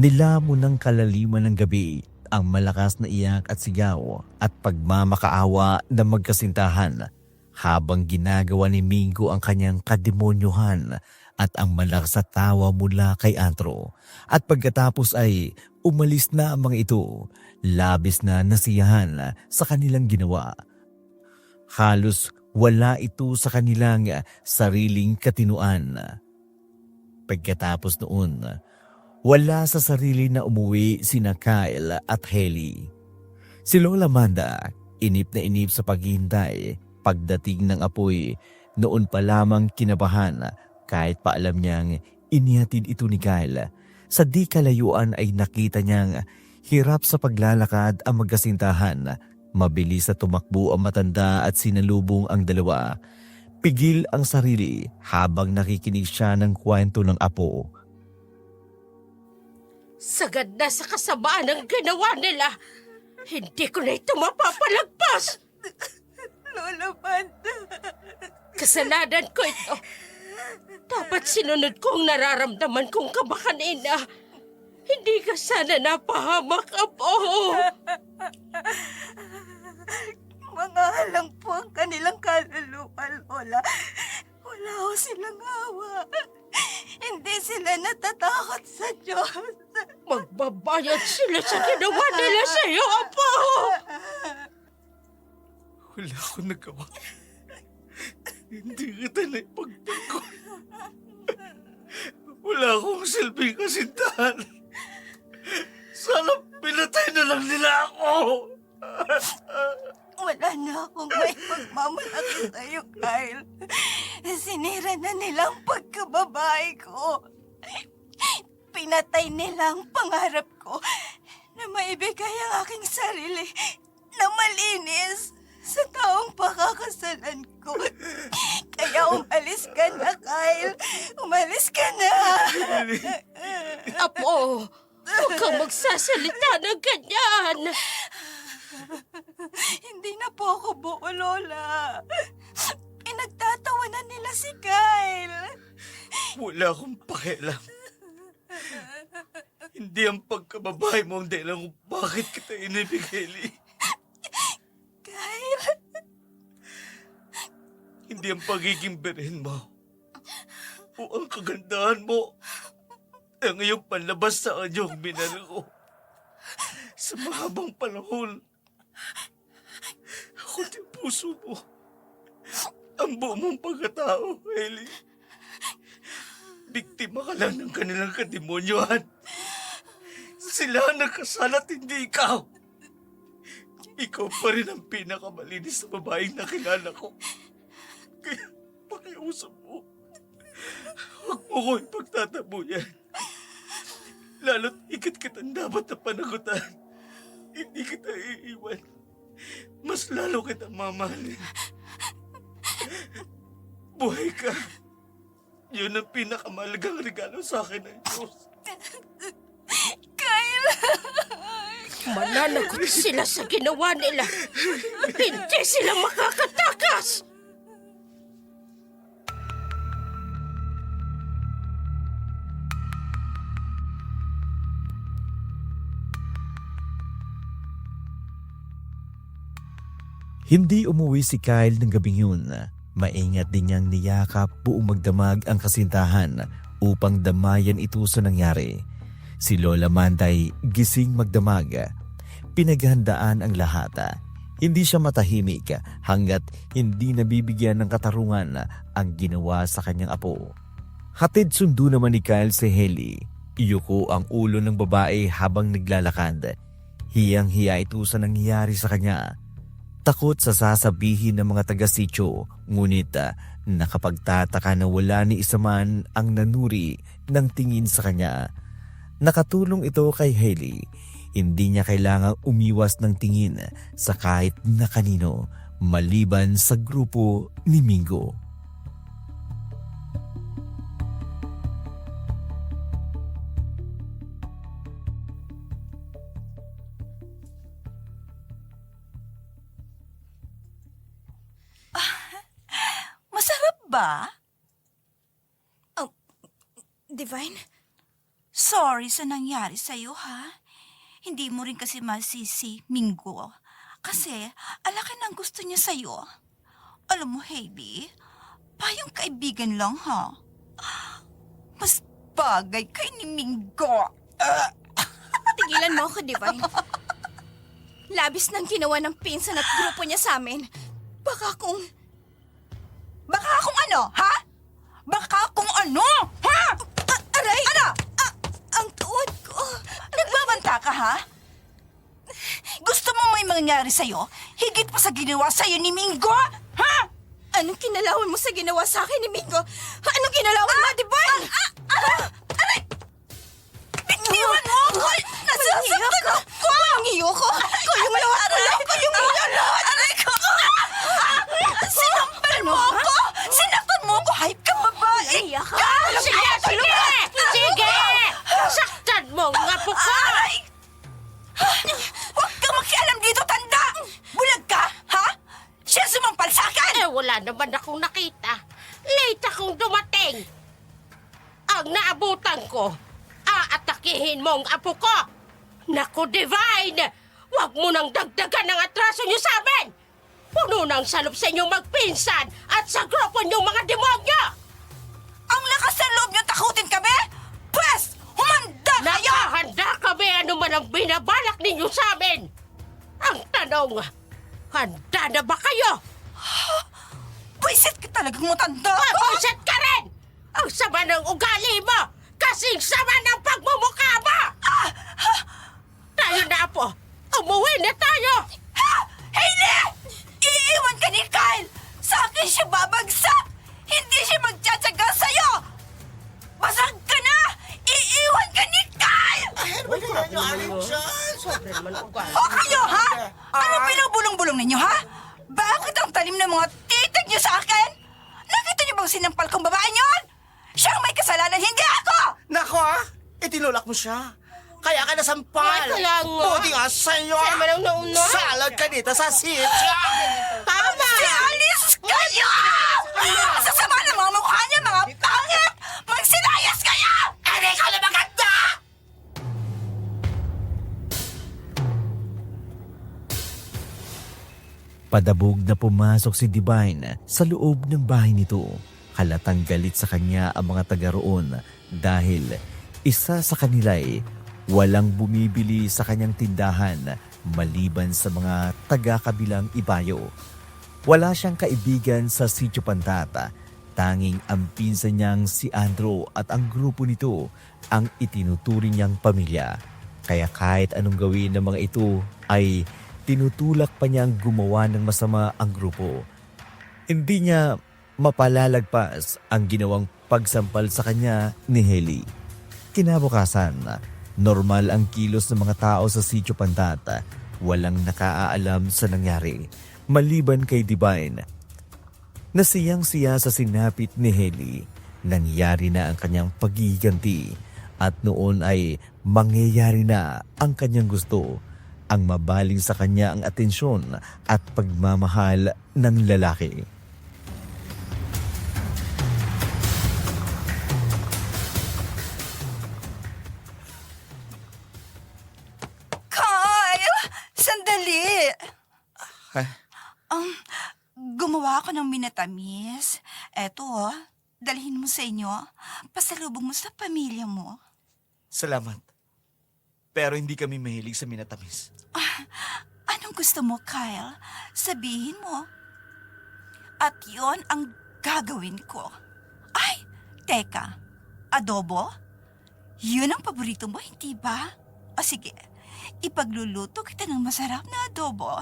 Nilamon ng kalaliman ng gabi ang malakas na iyak at sigaw at pagmamakaawa ng magkasintahan habang ginagawa ni Mingo ang kanyang kademonyuhan at ang malakas na tawa mula kay Antro. At pagkatapos ay umalis na ang mga ito, labis na nasiyahan sa kanilang ginawa. Halos wala ito sa kanilang sariling katinuan. Pagkatapos noon, wala sa sarili na umuwi sina Kyle at Hailey. Si Lola Amanda, inip na inip sa paghihintay. Pagdating ng apoy, noon pa lamang kinabahan kahit pa alam niyang inihatid ito ni Kyle. Sa di kalayuan ay nakita niyang hirap sa paglalakad ang magkasintahan. Mabilis na tumakbo ang matanda at sinalubong ang dalawa. Pigil ang sarili habang nakikinig siya ng kwento ng apo. Sagad na sa kasamaan ang ginawa nila. Hindi ko na ito mapapalagpas. Lola Manda. Kasalanan ko ito. Dapat sinunod ko ang nararamdaman kong kaba kanina. Hindi ka sana napahamak, Apo. Mga halang po ang kanilang kaluluwa, Lola. Wala ho silang awa. Hindi sila natatakot sa Diyos. Magbabayad sila sa ginawa nila sa iyo, Apo. Wala akong nagawa. Hindi kita naipagtanggol. Wala akong silbing kasintahan. Sana pinatay na lang nila ako. Wala na akong may pagmamalaki sa'yo, Kyle. Sinira na nilang pagkababae ko. Pinatay nila ang pangarap ko na maibigay ang aking sarili na malinis sa taong pakakasalan ko. Kaya umalis ka na, Kyle. Umalis ka na. Apo, huwag kang magsasalita ng ganyan. Hindi na po ako buo, Lola. Pinagtatawanan nila si Kyle. Wala akong pakialam. Hindi ang pagkababae mo ang dahilan kung bakit kita inibigay, Lee. Kyle, Hindi ang pagiging berhen mo o ang kagandahan mo ang iyong panlabas sa kanyang minahal ko. Sa mahabang panahon, ako din puso mo. Ang buo mong pagkatao, Ellie. Biktima ka lang ng kanilang kademonyohan. Sila ang nagkasala at hindi ikaw. Ikaw pa rin ang pinakamalinis na babaeng nakilala ko. Kaya pakiusap mo. Huwag mo ko ipagtatabuyan. Lalo't ikit kitang dapat na panagutan. Hindi kita iiwan. Mas lalo kitang mamahalin. Buhay ka. Yun ang pinakamalagang regalo sa akin ng Diyos. Kyle! Mananagot sila sa ginawa nila. Hindi sila makakatakas. Hindi umuwi si Kyle ng gabing yun. Maingat din niyang niyakap buong magdamag ang kasintahan upang damayan ito sa nangyari. Si Lola Manday gising magdamag. Pinaghandaan ang lahat. Hindi siya matahimik hanggat hindi nabibigyan ng katarungan ang ginawa sa kanyang apo. Hatid sundo naman ni Kyle si Heli. Iyuko ang ulo ng babae habang naglalakad. Hiyang-hiya ito sa nangyari sa kanya. Takot sa sasabihin ng mga taga-sityo, ngunit nakapagtataka na wala ni isa man ang nanuri ng tingin sa kanya. Nakatulong ito kay Hailey. Hindi niya kailangang umiwas ng tingin sa kahit na kanino maliban sa grupo ni Mingo. Masarap ba? Divine? Sorry sa nangyari sa'yo, ha? Hindi mo rin kasi masisi, Mingo. Kasi, alaki ng gusto niya sa'yo. Alam mo, Hailey, payong kaibigan lang, ha? Mas bagay kay ni Mingo. Tigilan mo ako, Divine. Labis nang ginawa ng pinsan at grupo niya sa amin. Baka kung ano, ha? Baka kung ano, ha? aray! Ano? Ang tuod ko! Nagbabanta ka, ha? Gusto mo may mangyari sa'yo? Higit pa sa ginawa sa'yo ni Mingo? Ha? Anong kinalawan mo sa ginawa sa akin ni Mingo? Anong kinalawan mo, Divine? Aray! Bitiwan mo ako! Nasasaktan ako! Mangiyo ko! Kuyong lawat mo lang! Kuyong lawat! Aray ko! Sinampal mo ako! wala naman akong nakita. Late akong dumating. Ang naabutan ko, aatakihin mo ang apo ko. Naku, Divine! Huwag mo nang dagdagan ng atraso niyo sa amin! Puno ng salop sa inyong magpinsan at sa grupo niyong mga demonyo! Ang lakas ng loob niyo takutin kami? Pwes, humanda kayo! Nakahanda kami ano man ang binabalak ninyo sa amin! Ang tanong, handa na ba kayo? Pwisit ka talagang matanda ka! Pagpuset ka rin! Ang sama ng ugali mo! Kasing sama ng pagmumukha mo! Tayo na po! Umuwi na tayo! Ha? Hailey! Iiwan ka ni Kyle! Sa akin siya babagsak! Hindi siya magtsatsaga sa'yo! Basag ka na! Iiwan ka ni Kyle! Sobrang naman ugali. O kayo, ha? Ano binubulong-bulong ninyo, ha? Bakit ang talim ng mga titig niyo sa akin? Nakita niyo bang sinampal kong babae niyon? Siyang may kasalanan, hindi ako! Nako itinulak mo siya. Kaya ka nasampal. Kaya nga. Buti nga sa'yo. Kaya man ang nauna. Salad ka dito sa sitya. Tama! Si Alice kayo! Sa sama ng mga mukha niya, mga pangit! Magsilayas kayo! Hindi ka na maganda! Padabog na pumasok si Divine sa loob ng bahay nito. Halatang galit sa kanya ang mga taga roon dahil isa sa kanila'y walang bumibili sa kanyang tindahan maliban sa mga taga-kabilang ibayo. Wala siyang kaibigan sa Sitio Pantata. Tanging ang pinsan niyang si Andrew at ang grupo nito ang itinuturing niyang pamilya. Kaya kahit anong gawin ng mga ito ay tinutulak pa niyang gumawa ng masama ang grupo. Hindi niya mapalalagpas ang ginawang pagsampal sa kanya ni Heli. Kinabukasan, normal ang kilos ng mga tao sa Sitio Pantata. Walang nakaalam sa nangyari, maliban kay Divine. Nasiyang-siya sa sinapit ni Heli. Nangyari na ang kanyang paghiganti at noon ay mangyayari na ang kanyang gusto. Ang mabaling sa kanya ang atensyon at pagmamahal ng lalaki. Kyle! Sandali! Ha? Gumawa ako ng minatamis. Eto, dalhin mo sa inyo. Pasalubong mo sa pamilya mo. Salamat. Pero hindi kami mahilig sa minatamis. Anong gusto mo, Kyle? Sabihin mo. At yon ang gagawin ko. Ay, teka. Adobo? Yun ang paborito mo, hindi ba? O sige, ipagluluto kita ng masarap na adobo.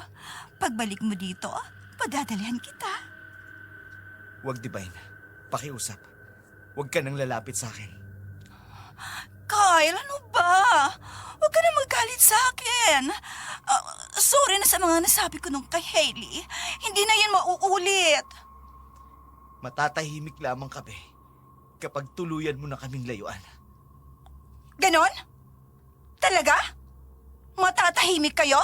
Pagbalik mo dito, padadalihan kita. Huwag, Divine. Pakiusap. Huwag ka nang lalapit sa akin. Kyle, ano ba? Huwag ka na magalit sa akin. Sorry na sa mga nasabi ko nung kay Hailey. Hindi na yan mauulit. Matatahimik lamang kami kapag tuluyan mo na kaming layuan. Ganon? Talaga? Matatahimik kayo?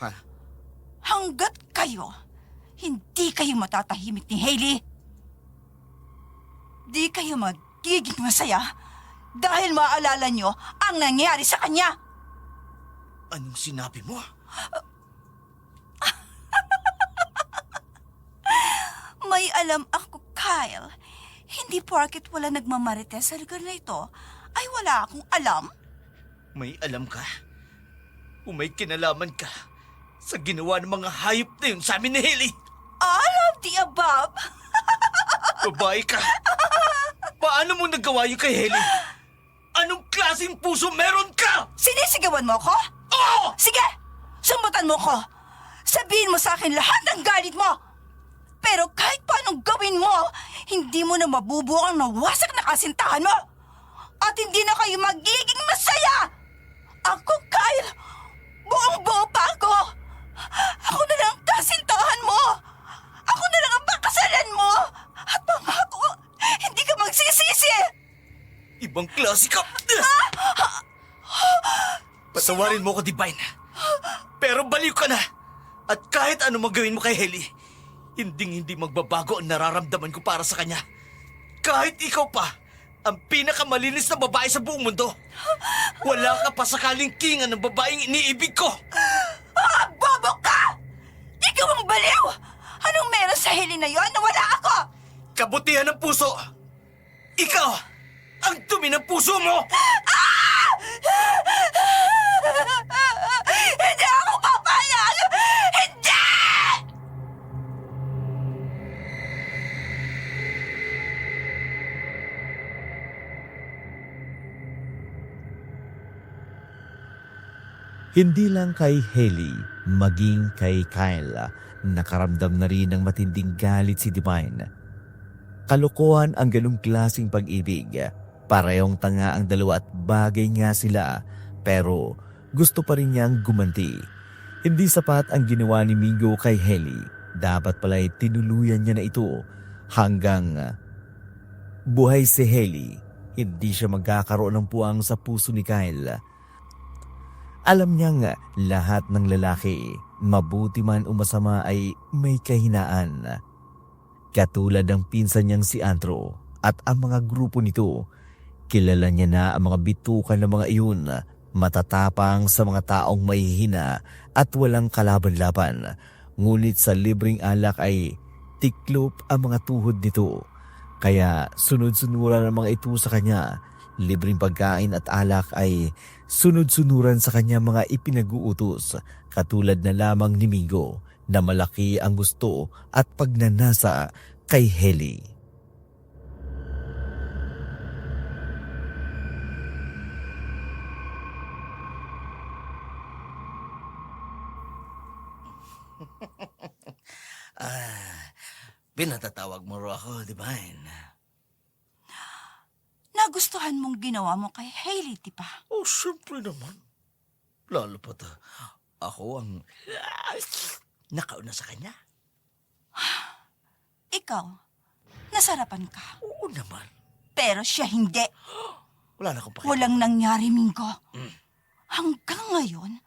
Ha? Hanggat kayo, hindi kayo matatahimik ni Hailey. Di kayo magiging masaya dahil maalala nyo ang nangyari sa kanya. Anong sinabi mo? May alam ako, Kyle. Hindi porket wala nagmamarites sa lugar na ito, ay wala akong alam. May alam ka? O may kinalaman ka sa ginawa ng mga hayop na yun sa amin ni Haley? All of the above. Babae ka! Paano mo nagawa yun kay Haley? Anong klaseng puso meron ka? Sinisigawan mo ko? Oo! Sige, sumbutan mo ko. Sabihin mo sa akin lahat ng galit mo. Pero kahit paanong gawin mo, hindi mo na mabubuo ang nawasak na kasintahan mo. At hindi na kayo magiging masaya. Ako, Kyle, buong-buo pa ako. Ako na lang ang kasintahan mo. Ako na lang ang pakasalan mo. At pangako, hindi ka magsisisi. Ibang klase ka! Patawarin mo ko, Divine. Pero baliw ka na. At kahit ano magawin mo kay Haley, Hinding-hindi magbabago ang nararamdaman ko para sa kanya. Kahit ikaw pa, ang pinakamalinis na babae sa buong mundo. Wala ka pa sakaling kingan ng babaeng iniibig ko. Bobo ka! Ikaw ang baliw! Anong meron sa hili na yon na wala ako? Kabutihan ng puso. Ikaw, ang dumi ng puso mo! Hindi ako papayag! Hindi! Hindi lang kay Hailey, maging kay Kyle, nakaramdam na rin ng matinding galit si Divine. Kalokohan ang ganong klaseng pag-ibig. Parehong tanga ang dalawa at bagay nga sila, pero gusto pa rin niyang gumanti. Hindi sapat ang ginawa ni Mingo kay Hailey. Dapat pala'y tinuluyan niya na ito hanggang buhay si Hailey. Hindi siya magkakaroon ng puwang sa puso ni Kyle. Alam niyang lahat ng lalaki, mabuti man o masama ay may kahinaan. Katulad ng pinsan niyang si Antro at ang mga grupo nito, kilala niya na ang mga bitukan ng mga iyon, matatapang sa mga taong mahihina at walang kalaban-laban. Ngunit sa libreng alak ay tiklop ang mga tuhod nito. Kaya sunod-sunuran ang mga ito sa kanya. Libreng pagkain at alak ay sunod-sunuran sa kanya mga ipinag-uutos, katulad na lamang ni Mingo na malaki ang gusto at pagnanasa kay Hailey. Pinatatawag mo ro ako, Divine. Nagustuhan mong ginawa mo kay Hailey, di ba? Oh, siyempre naman. Lalo pa ako ang nakauna sa kanya. Ikaw, nasarapan ka. Oo naman. Pero siya hindi. Wala na akong pakialam. Walang nangyari, Mingo. Hanggang ngayon,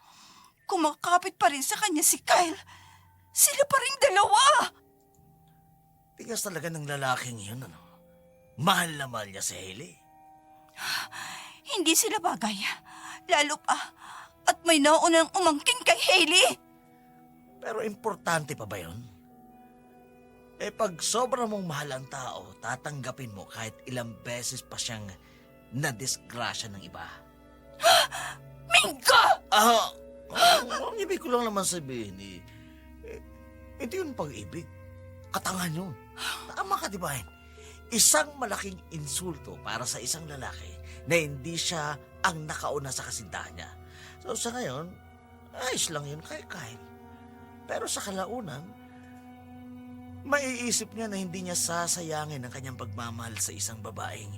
kumakapit pa rin sa kanya si Kyle. Sila pa rin dalawa. Tigas talaga ng lalaking yun, ano? Mahal na mahal niya si Hailey. Hindi sila bagay. Lalo pa, at may naunang umangking kay Hailey. Pero importante pa ba yun? Eh pag sobra mong mahal ang tao, tatanggapin mo kahit ilang beses pa siyang nadisgrasya ng iba. Mingo! Ang ibig ko lang naman sabihin, hindi yun pag-ibig. Katangan yun. Tama ka, Divine. Isang malaking insulto para sa isang lalaki na hindi siya ang nakauna sa kasintahan niya. So sa ngayon, ayos lang yun kay Kyle. Pero sa kalaunan, maiisip niya na hindi niya sasayangin ang kanyang pagmamahal sa isang babaeng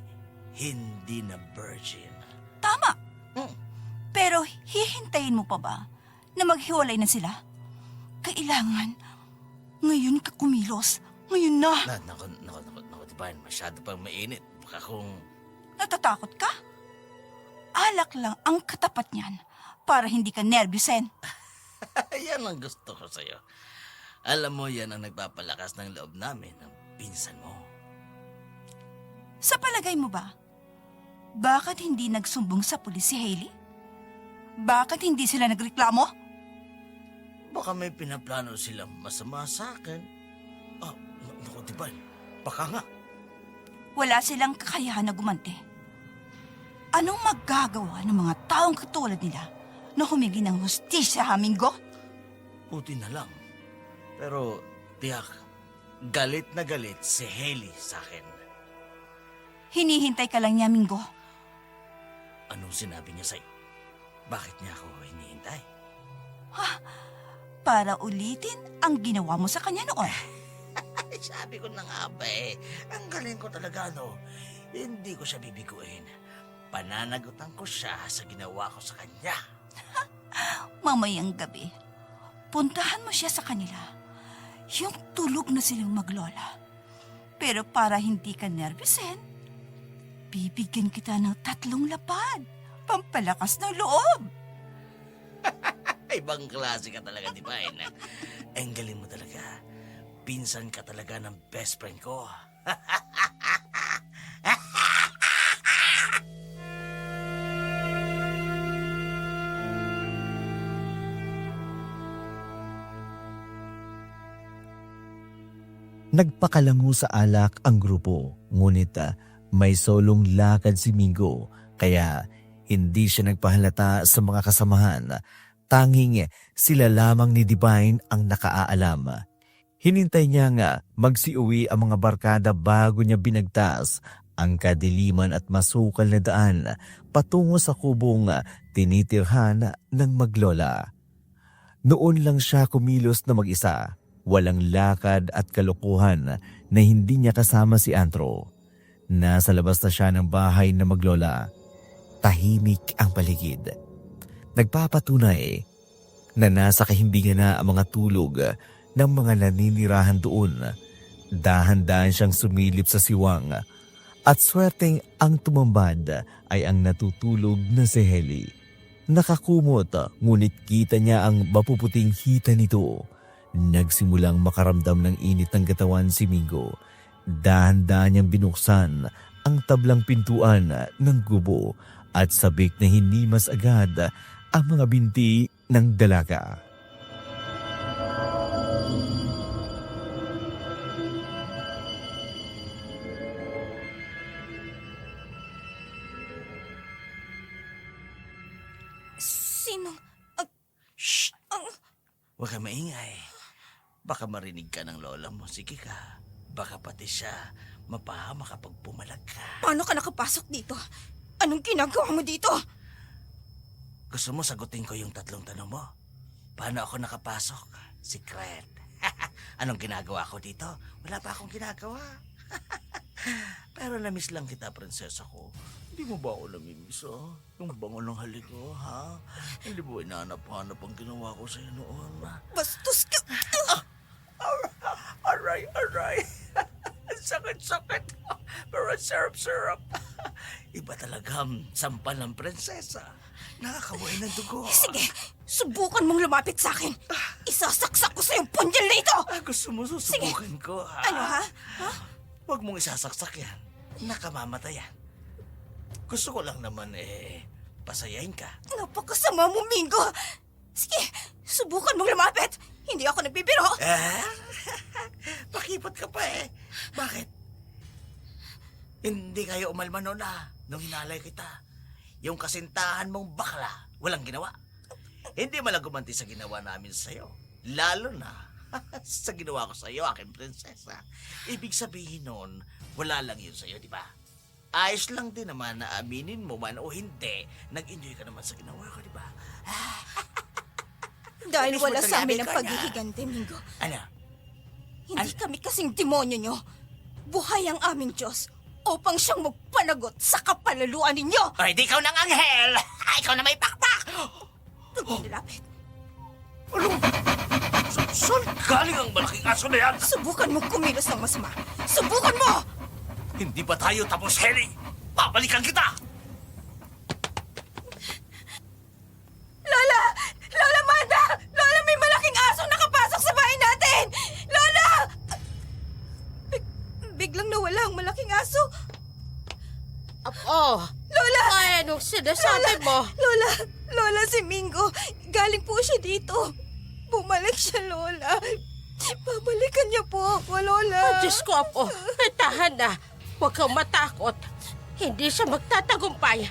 hindi na virgin. Tama. Hmm. Pero hihintayin mo pa ba na maghiwalay na sila? Kailangan, ngayon ka kumilos. Ngayon na. Nako, Divine, masyado pang mainit. Baka kung... Natatakot ka? Alak lang ang katapat niyan para hindi ka nervyusin. Yan ang gusto ko sa'yo. Alam mo, yan ang nagpapalakas ng loob namin ng pinsan mo. Sa palagay mo ba, bakit hindi nagsumbong sa pulis si Hailey? Bakit hindi sila nagreklamo? Baka may pinaplano silang masama sa akin. Naku, Divine, baka nga. Wala silang kakayahan na gumanti. Anong magagawa ng mga taong katulad nila na humingi ng hustisya, Mingo? Buti na lang. Pero, tiyak, galit na galit si Hailey sa akin. Hinihintay ka lang niya, Mingo. Anong sinabi niya sa'yo? Bakit niya ako hinihintay? Para ulitin ang ginawa mo sa kanya noon. Ay, sabi ko na nga ba ang galing ko talaga, no? Hindi ko siya bibiguin. Pananagutan ko siya sa ginawa ko sa kanya. Mamayang gabi, puntahan mo siya sa kanila. Yung tulog na silang maglola. Pero para hindi ka nervyusin, bibigyan kita ng 3 lapad. Pampalakas ng loob. Ibang klase ka talaga, Divine. Ang galing mo talaga. Pinsan ka talaga ng best friend ko. Nagpakalango sa alak ang grupo, ngunit may solong lakad si Mingo kaya hindi siya nagpahalata sa mga kasamahan. Tanging sila lamang ni Divine ang nakaaalam. Hinintay niya nga magsiuwi ang mga barkada bago niya binagtas ang kadiliman at masukal na daan patungo sa kubong tinitirhan ng maglola. Noon lang siya kumilos na mag-isa. Walang lakad at kalokohan na hindi niya kasama si Antro. Nasa labas na siya ng bahay na maglola. Tahimik ang paligid. Nagpapatunay na nasa kahimbingan na ang mga tulog ng mga naninirahan doon. Dahan-dahan siyang sumilip sa siwang at swerteng ang tumambad ay ang natutulog na si Heli. Nakakumot ngunit kita niya ang mapuputing hita nito. Nagsimulang makaramdam ng init ng katawan si Mingo. Dahan-dahan niyang binuksan ang tablang pintuan ng gubo at sabik na hinimas agad ang mga binti ng dalaga. Sino? Shh! Huwag ka maingay. Baka marinig ka ng lola mo. Sige ka. Baka pati siya mapahama kapag pumalag ka. Paano ka nakapasok dito? Anong ginagawa mo dito? Gusto mo sagutin ko yung 3 tanong mo? Paano ako nakapasok? Secret. Anong ginagawa ko dito? Wala pa akong ginagawa. Pero namiss lang kita, prinsesa ko. Hindi mo ba ako namimiss, oh? Yung bango ng halik ko, ha? Hindi mo inaanap-hanap ang ginawa ko sa'yo noon, ha? Bastos ka! Aray. Sakit. Pero syrup. Iba talaga ang sampal ng prinsesa. Nakakabuhay ng dugo. Sige, subukan mong lumapit sa akin. Isasaksak ko sa yung punjal na ito! Gusto mo susubukan ko, ha? Ano ha? Huwag mong isasaksak yan. Nakamamatay yan. Gusto ko lang naman, pasayahin ka. Napakasama mo, Mingo! Sige, subukan mong lumapit! Hindi ako nagbibiro! Pakipot ka pa Bakit? Hindi kayo umalma noon nung hinalay kita. Yung kasintahan mong bakla, walang ginawa. Hindi malang gumanti sa ginawa namin sa'yo. Lalo na sa ginawa ko sa'yo, aking prinsesa. Ibig sabihin noon, wala lang yun sa'yo, di ba? Ayos lang din naman na aminin mo man o hindi, nag-enjoy ka naman sa ginawa ko, di ba? Dahil Inis mo wala sa amin ang talaga, paghihigante, Mingo. Ano? Hindi kami kasing demonyo nyo. Buhay ang aming Diyos upang siyang magpanagot sa kapalaluan ninyo! Ay, di ikaw ng anghel! Ikaw na may pakpak! Huwag mo nilapit. Saan galing ang malaking aso na yan? Subukan mo kumilos ng masama. Subukan mo! Hindi ba tayo tapos, Heli? Babalikan kita! Lola! Lola Manda! Lola, may malaking asong nakapasok sa bahay natin! Lola! Biglang nawala ang malaking aso. Apo, Lola! ay anong sinasabi mo? Lola, si Mingo. Galing po siya dito. Bumalik siya, Lola. Babalikan niya po ako, Lola. Oh, Diyos ko, Apo. Tahan na. Huwag kang matakot. Hindi siya magtatagumpay.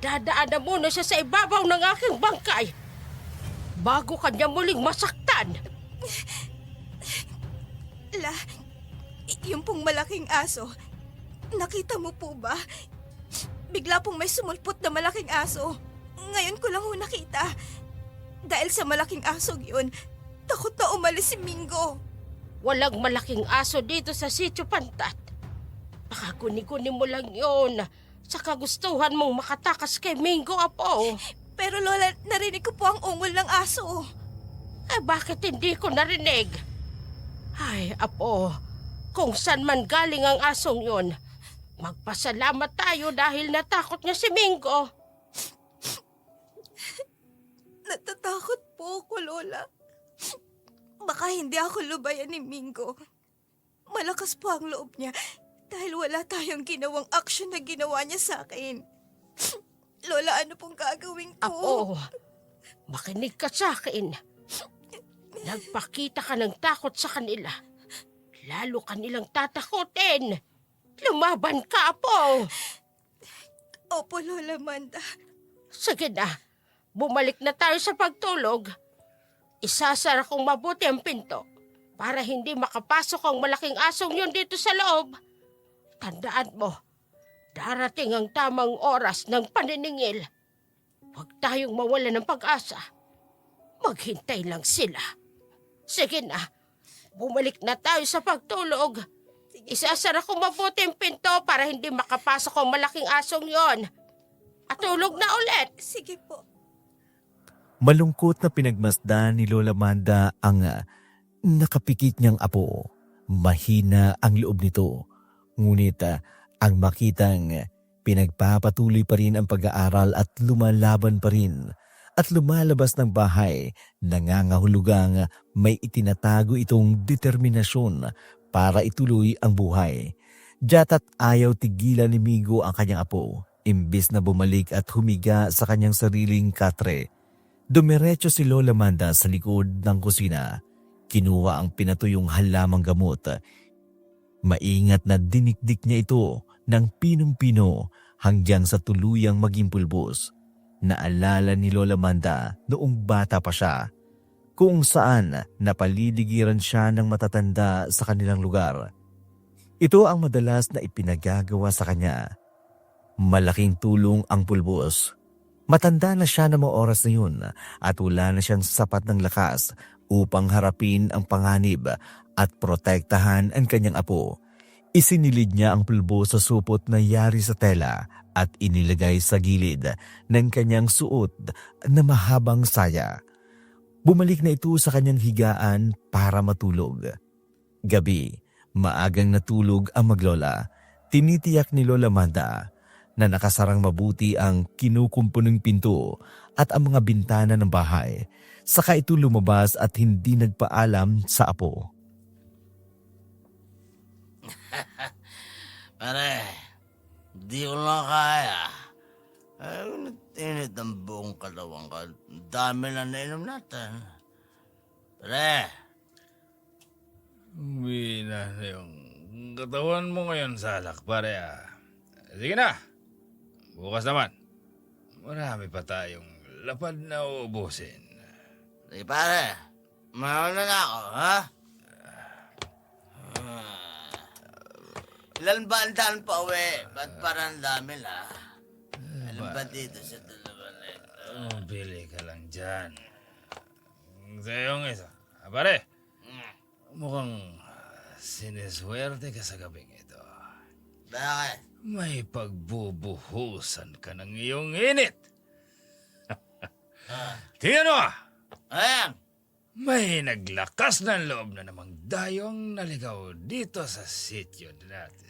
Dadaan na muna siya sa ibabaw ng aking bangkay bago kanya muling masaktan. Yung pong malaking aso, nakita mo po ba? Bigla pong may sumulpot na malaking aso. Ngayon ko lang ho nakita. Dahil sa malaking asog yun, takot na umalis si Mingo. Walang malaking aso dito sa Sitio Pantat. Baka kuni-kuni mo lang yun sa kagustuhan mong makatakas kay Mingo, Apo. Pero Lola, narinig ko po ang ungol ng aso. Ay, bakit hindi ko narinig? Ay, Apo, kung saan man galing ang asong yun, magpasalamat tayo dahil natakot niya si Mingo. Natatakot po ako, Lola. Baka hindi ako lubayan ni Mingo. Malakas po ang loob niya dahil wala tayong ginawang aksyon na ginawa niya sa akin. Lola, ano pong gagawin ko? Ako, makinig ka sa akin. Nagpakita ka ng takot sa kanila. Lalo kanilang tatakutin. Lumaban ka, Apo. Opo, Lola Amanda. Sige na, bumalik na tayo sa pagtulog. Isasara kong mabuti ang pinto para hindi makapasok ang malaking asong yun dito sa loob. Tandaan mo, darating ang tamang oras ng paniningil. Huwag tayong mawala ng pag-asa. Maghintay lang sila. Sige na, bumalik na tayo sa pagtulog. Isasara kong mabuti ang pinto para hindi makapasok ang malaking asong yon. At tulog na ulit. Sige po. Malungkot na pinagmasdan ni Lola Amanda ang nakapikit niyang apo. Mahina ang loob nito. Ngunit ang makitang pinagpapatuloy pa rin ang pag-aaral at lumalaban pa rin at lumalabas ng bahay, nangangahulugang may itinatago itong determinasyon para ituloy ang buhay. Jata't ayaw tigilan ni Mingo ang kanyang apo. Imbis na bumalik at humiga sa kanyang sariling katre, dumiretso si Lola Amanda sa likod ng kusina. Kinuha ang pinatuyong halamang gamot. Maingat na dinikdik niya ito ng pinong-pino hanggang sa tuluyang maging pulbos. Naalala ni Lola Amanda noong bata pa siya, kung saan napaliligiran siya ng matatanda sa kanilang lugar. Ito ang madalas na ipinagagawa sa kanya. Malaking tulong ang pulbos. Matanda na siya ng mga oras na yun at wala na siyang sapat ng lakas upang harapin ang panganib at protektahan ang kanyang apo. Isinilid niya ang pulbos sa supot na yari sa tela at inilagay sa gilid ng kanyang suot na mahabang saya. Bumalik na ito sa kanyang higaan para matulog. Gabi, maagang natulog ang maglola. Tinitiyak ni Lola Amanda na nakasarang mabuti ang kinukumpunong pinto at ang mga bintana ng bahay. Saka ito lumabas at hindi nagpaalam sa apo. Pare, di ko na kaya. Ay, init ang buong katawan ko. Ang dami na nainom natin. Pare, Umina na yung katawan mo ngayon, Salak, pare. Sige na. Bukas naman. Marami pa tayong lapad na uubusin. di pare, mauna na ako, ha? Ilan ba ang daan pa uwi? Ba't parang dami na? Ano ba dito sa dalawa na ito? Bili ka lang dyan. Sa iyong isa. Pare, mukhang siniswerte ka sa gabing ito. Bakit? May pagbubuhusan ka ng iyong init. Tingnan mo! Ayan! May naglakas ng loob na namang dayong naligaw dito sa sityo natin.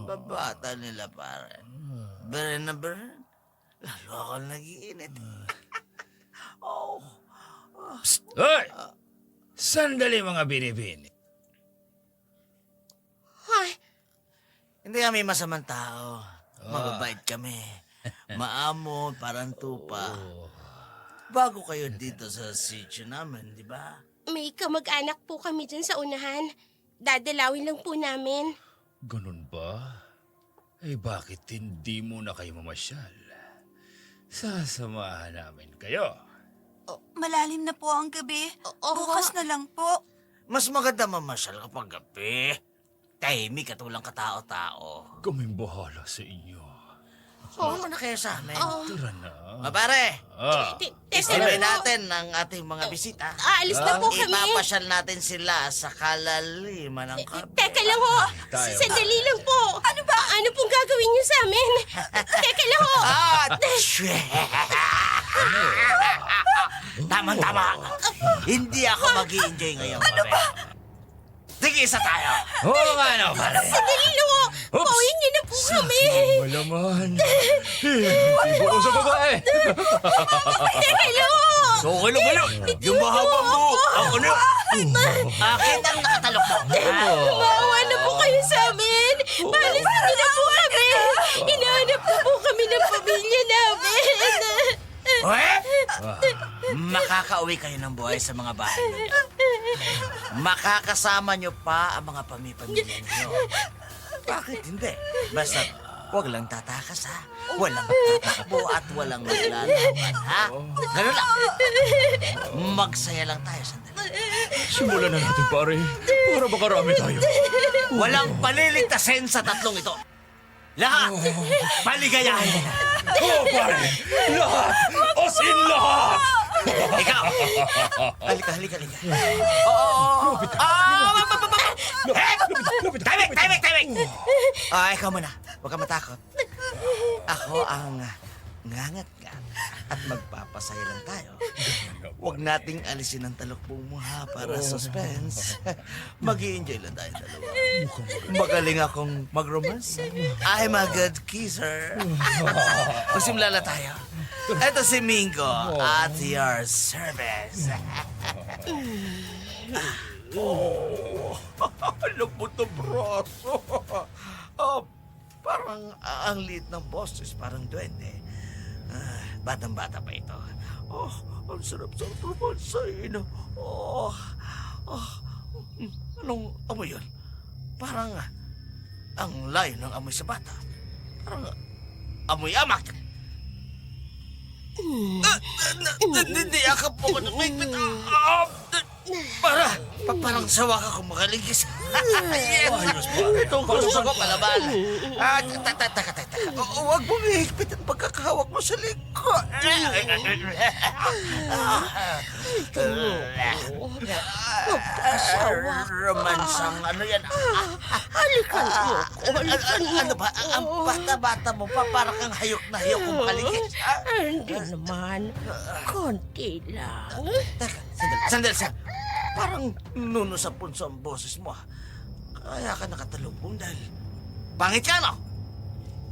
Babata nila pare. Beren na beren. Lalo ako nag-iinit. Hoy! Sandali mga binibini. Ay, Hindi kami masamang tao. Mababait kami. Maamo, parang tupa. Bago kayo dito sa sitio namin, di ba? may kamag-anak po kami dyan sa unahan. Dadalawin lang po namin. Ganun ba? Eh bakit hindi mo na kayo mamasyal? Sasamahan namin kayo. Malalim na po ang gabi. Oo. Bukas na lang po. Mas maganda mamasyal kapag gabi. Tahimik at walang katao-tao. Kaming bahala sa inyo. Sumama na kayo sa amin. Tara na. Pare, estimate Teka natin ang ating mga bisita. Aalis na po kami. Ipapasyal natin sila sa kalaliman ng kape. Teka lang ho. Tayo. Sandali lang po. Ano ba? Ano pong gagawin niyo sa amin? Teka lang ho. Tama-tama. Hindi ako mag-i-enjoy ngayon. Ano ba? tigisa tayo. Oo nga no, pare. Sandali lang. Oops. Pauhin niyo na po kami. Malaman. Hindi ko sa babae. Teka lang. Okay lang kayo. Yung mahabang buhok. Ako na. Akin ang nakatalok mo. Maawa na po kayo sa amin. Palisin niyo na po kami. Hinahanap na po kami ng pamilya namin. Makakauwi kayo ng buhay sa mga bahay niyo. Makakasama niyo pa ang mga pamilya niyo. Bakit hindi? Basta huwag lang tatakas, ha? Walang tatakbo at walang maglalaban, ha? Ganun lang. Magsaya lang tayo sandali. Simulan na natin, pare. Para makarami tayo. Walang paliligtasin sa tatlong ito. Lahat! Paligayahin! Oo, pare. Lahat. Osin lahat. Ikaw! Halika. Oo! Timing! Ikaw muna. Huwag kang matakot. Ako ang ngangat-ngat at magpapasaya lang tayo. Huwag nating alisin ang talukbong mo, ha, para suspense. Mag-i-enjoy lang tayo dalawa. Magaling akong mag-romance. I'm a good kisser. Magsimula na tayo. Ito si Mingo at your service. Lambot na braso. Parang ang liit ng boses, parang duwende. Batang-bata pa ito. Ang sarap-sarap romansain. Anong amoy yun? Parang ang layo ng amoy sa bata. Parang amoy amak. Hindi akap po ko ng maigpit. Parang sawa ka kung makaligis. Yes! Itong gusto ko palaban. Taka. Huwag mong ihigpit ang pagkakahawak mo sa likod. Romansang ano yan? Halikan mo. Ano ba? Ang bata-bata mo pa para kang hayok na hayok kung makaligis. Hindi naman. Konti lang. Teka, sandali. Parang nuno sa punso ang boses mo. Kaya ka nakatalubong dahil pangit ka, no?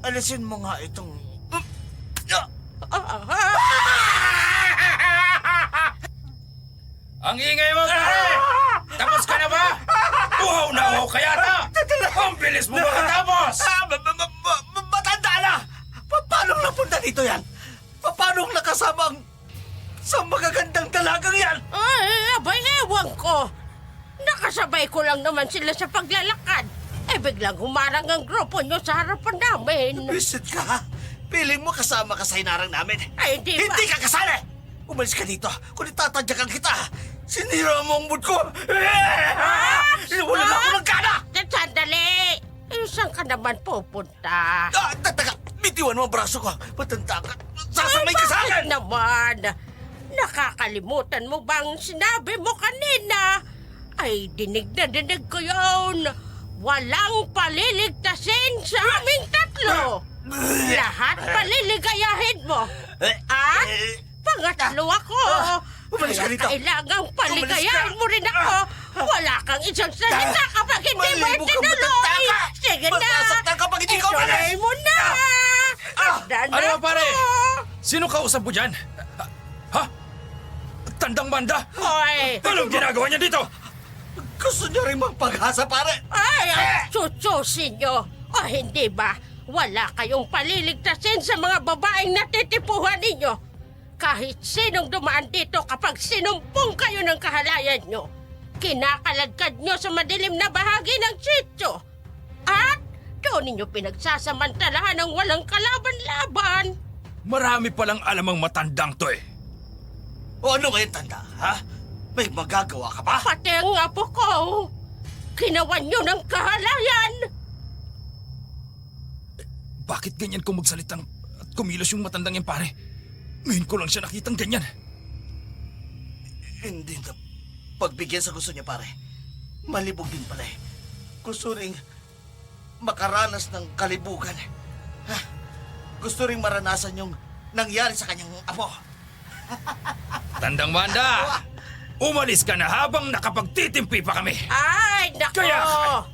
Alisin mo nga itong... Ang ingay mo, pare. Tapos ka na ba? Uhaw na uhaw ka yata. Ang bilis mo makatapos. Matanda na! Paano napunta dito yan? Paano nakasama sa magagandang dalagang yan? Ay, abay, ewan ko. Nakasabay ko lang naman sila sa paglalakad. Biglang humarang ang grupo nyo sa harapan namin. Visit ka? Piling mo kasama ka sa hinarang namin? Ay, di ba? Hindi ka kasali! Umalis ka dito kung itatadyakan kita. Sinira mo ang mood ko. Nawalan ako ng gana! Sandali! Saan ka naman pupunta? Teka, bitiwan mo ang braso ko. Matanda ka. Sasamay ka sa akin! Bakit naman? Nakakalimutan mo bang sinabi mo kanina? Ay, dinig na dinig ko yun. Walang paliligtasin sa aming tatlo. Lahat paliligayahin mo. At pangatlo ako. Umalis ka Kaya dito. kailangang Umalis paligayahin ka. mo rin ako. Wala kang isang salita kapag hindi mo Malibog kang tinuloy. matanda. Sige na. Masasaktan ka pag hindi ka umalis. Ituloy mo na. Tandaan Ano ba, ko. pare? Sino kausap mo dyan? Ha? Tandang banda? Hoy! Anong ginagawa niya dito? Gusto niyo rin magpag-asa, pare. Ay, chuchusin nyo. O hindi ba? Wala kayong paliligtasin sa mga babaeng natitipuhan ninyo. Kahit sinong dumaan dito kapag sinumpong kayo ng kahalayan nyo, kinakaladkad nyo sa madilim na bahagi ng sityo. At doon ninyo pinagsasamantalahan ng walang kalaban-laban. Marami palang alamang matandang to eh. O ano ngayon, tanda, ha? May magagawa ka pa? Pati ang apo ko, ginawan nyo ng kahalayan. Bakit ganyan kung magsalitang at kumilos yung matandang yan, pare? Ngayon ko lang siya nakitang ganyan. Hindi na pagbigyan sa gusto niya, pare. Malibog din pala eh. Gusto ring makaranas ng kalibugan. Ha? Gusto ring maranasan yung nangyari sa kanyang apo. Tandang banda! Umalis ka na habang nakapagtitimpi pa kami. Ay, nako! Kaya-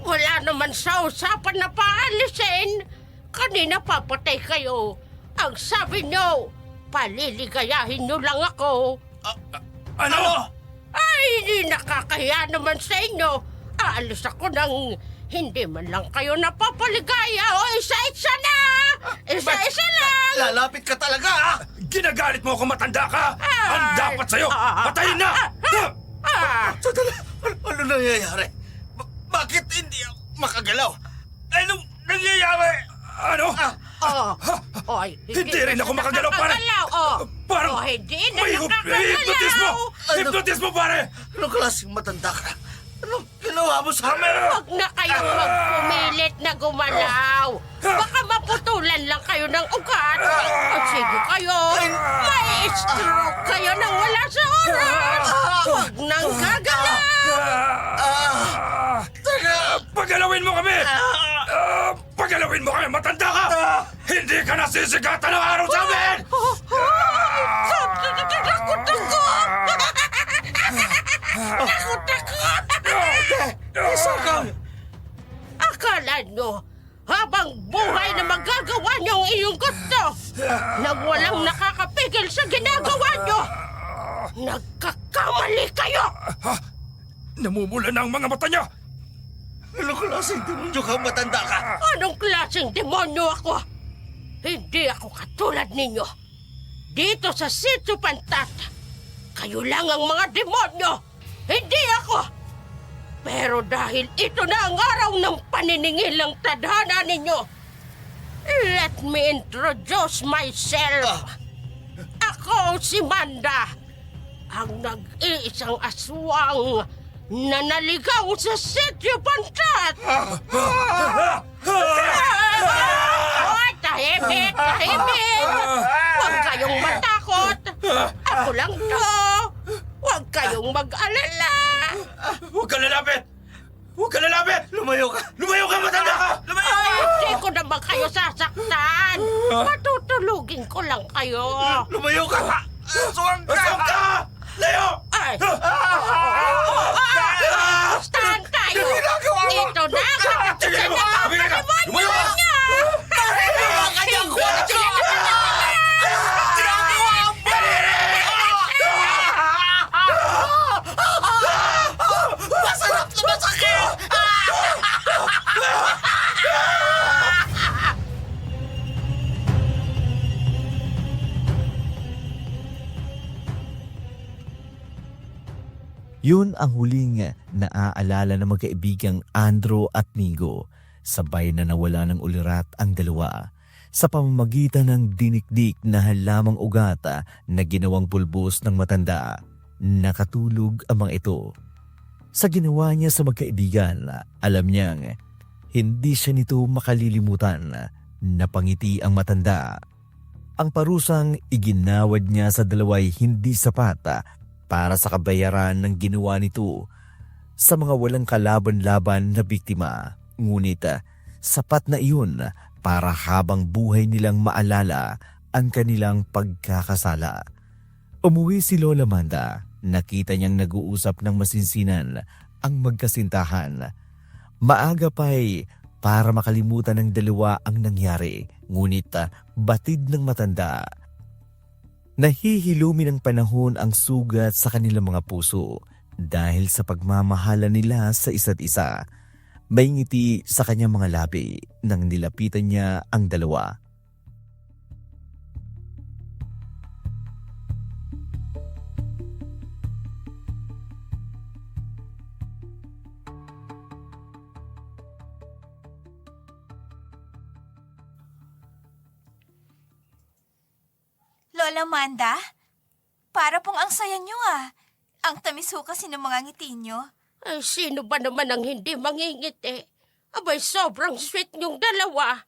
Wala naman sa usapan na paalisin. Kanina papatay kayo. Ang sabi nyo, paliligayahin nyo lang ako. Ano? Ay, hindi nakakahiya naman sa inyo. Aalis ako nang hindi man lang kayo napapaligaya o isa-isa na! Isa-isa lang! Lalapit ka talaga, ha? Ginagalit mo ako, matanda ka! Ang dapat sa'yo, patayin na! Sandali, ano nangyayari? Bakit hindi ako makagalaw? Anong nangyayari? Ano? Oy, Hindi rin ako makagalaw, pare! Parang hindi na may hipnotismo! Hipnotismo, pare! Anong klaseng matanda ka? Anong ginawa mo sa amin? Huwag na kayong magpumilit na gumalaw. Baka maputulan lang kayo ng ugat. At sige kayo, may stroke kayo nang wala sa oras. Huwag nang gagalaw. Pagalawin mo kami! Pagalawin mo kami, matanda ka! Hindi ka nasisigatan ng araw sa amin! Takot ako! Takot ako! Isakang! Akala nyo, habang buhay na magagawa nyo ang iyong gusto, nang walang nakakapigil sa ginagawa nyo, nagkakamali kayo! Namumula na ang mga mata niya! Anong klaseng demonyo ka matanda ka? Anong klaseng demonyo ako? Hindi ako katulad ninyo. Dito sa Sitio Pantata, kayo lang ang mga demonyo, hindi ako. Pero dahil ito na ang araw ng paniningil ng tadhana ninyo, let me introduce myself. Ako si Manda, ang nag-iisang aswang na naligaw sa Sitio Pantat. Tahimik! Tahimik! Huwag kayong matakot! Ako lang to! Huwag kayong mag-alala! Huwag ka lalapit! Huwag ka lalapit! Lumayo ka! Lumayo ka, matanda ka! Lumayo! Ay, hindi ko naman kayo sasaktan! Matutulugin ko lang kayo! Lumayo ka! Aswang ka! Aswang ka! Layo! Ay! Stand tayo! Ito na! Sige mo! Lumayo ka! Lumayo ka! Kanyang kwarto! Masarap na masakit! Yun ang huling naaalala ng magkaibigang Andrew at Nigo. Sabay na nawala ng ulirat ang dalawa sa pamamagitan ng dinikdik na halamang ugat na ginawang pulbos ng matanda. Nakatulog ang mga ito. Sa ginawa niya sa magkaibigan, alam niyang hindi siya nito makalilimutan. Napangiti ang matanda. Ang parusang iginawad niya sa dalawa'y hindi sapat para sa kabayaran ng ginawa nito sa mga walang kalaban-laban na biktima. Ngunit sapat na iyon para habang buhay nilang maalala ang kanilang pagkakasala. Umuwi si Lola Manda. Nakita niyang nag-uusap ng masinsinan ang magkasintahan. Maaga pa'y para makalimutan ng dalawa ang nangyari. Ngunit batid ng matanda. Nahihilumi ng panahon ang sugat sa kanilang mga puso dahil sa pagmamahala nila sa isa't isa. May ngiti sa kanyang mga labi nang nilapitan niya ang dalawa. Lola Manda, para pong ang saya nyo Ang tamis ho kasi ng mga ngiti nyo. Ay, sino ba naman ang hindi mangingiti? Abay, sobrang sweet niyong dalawa.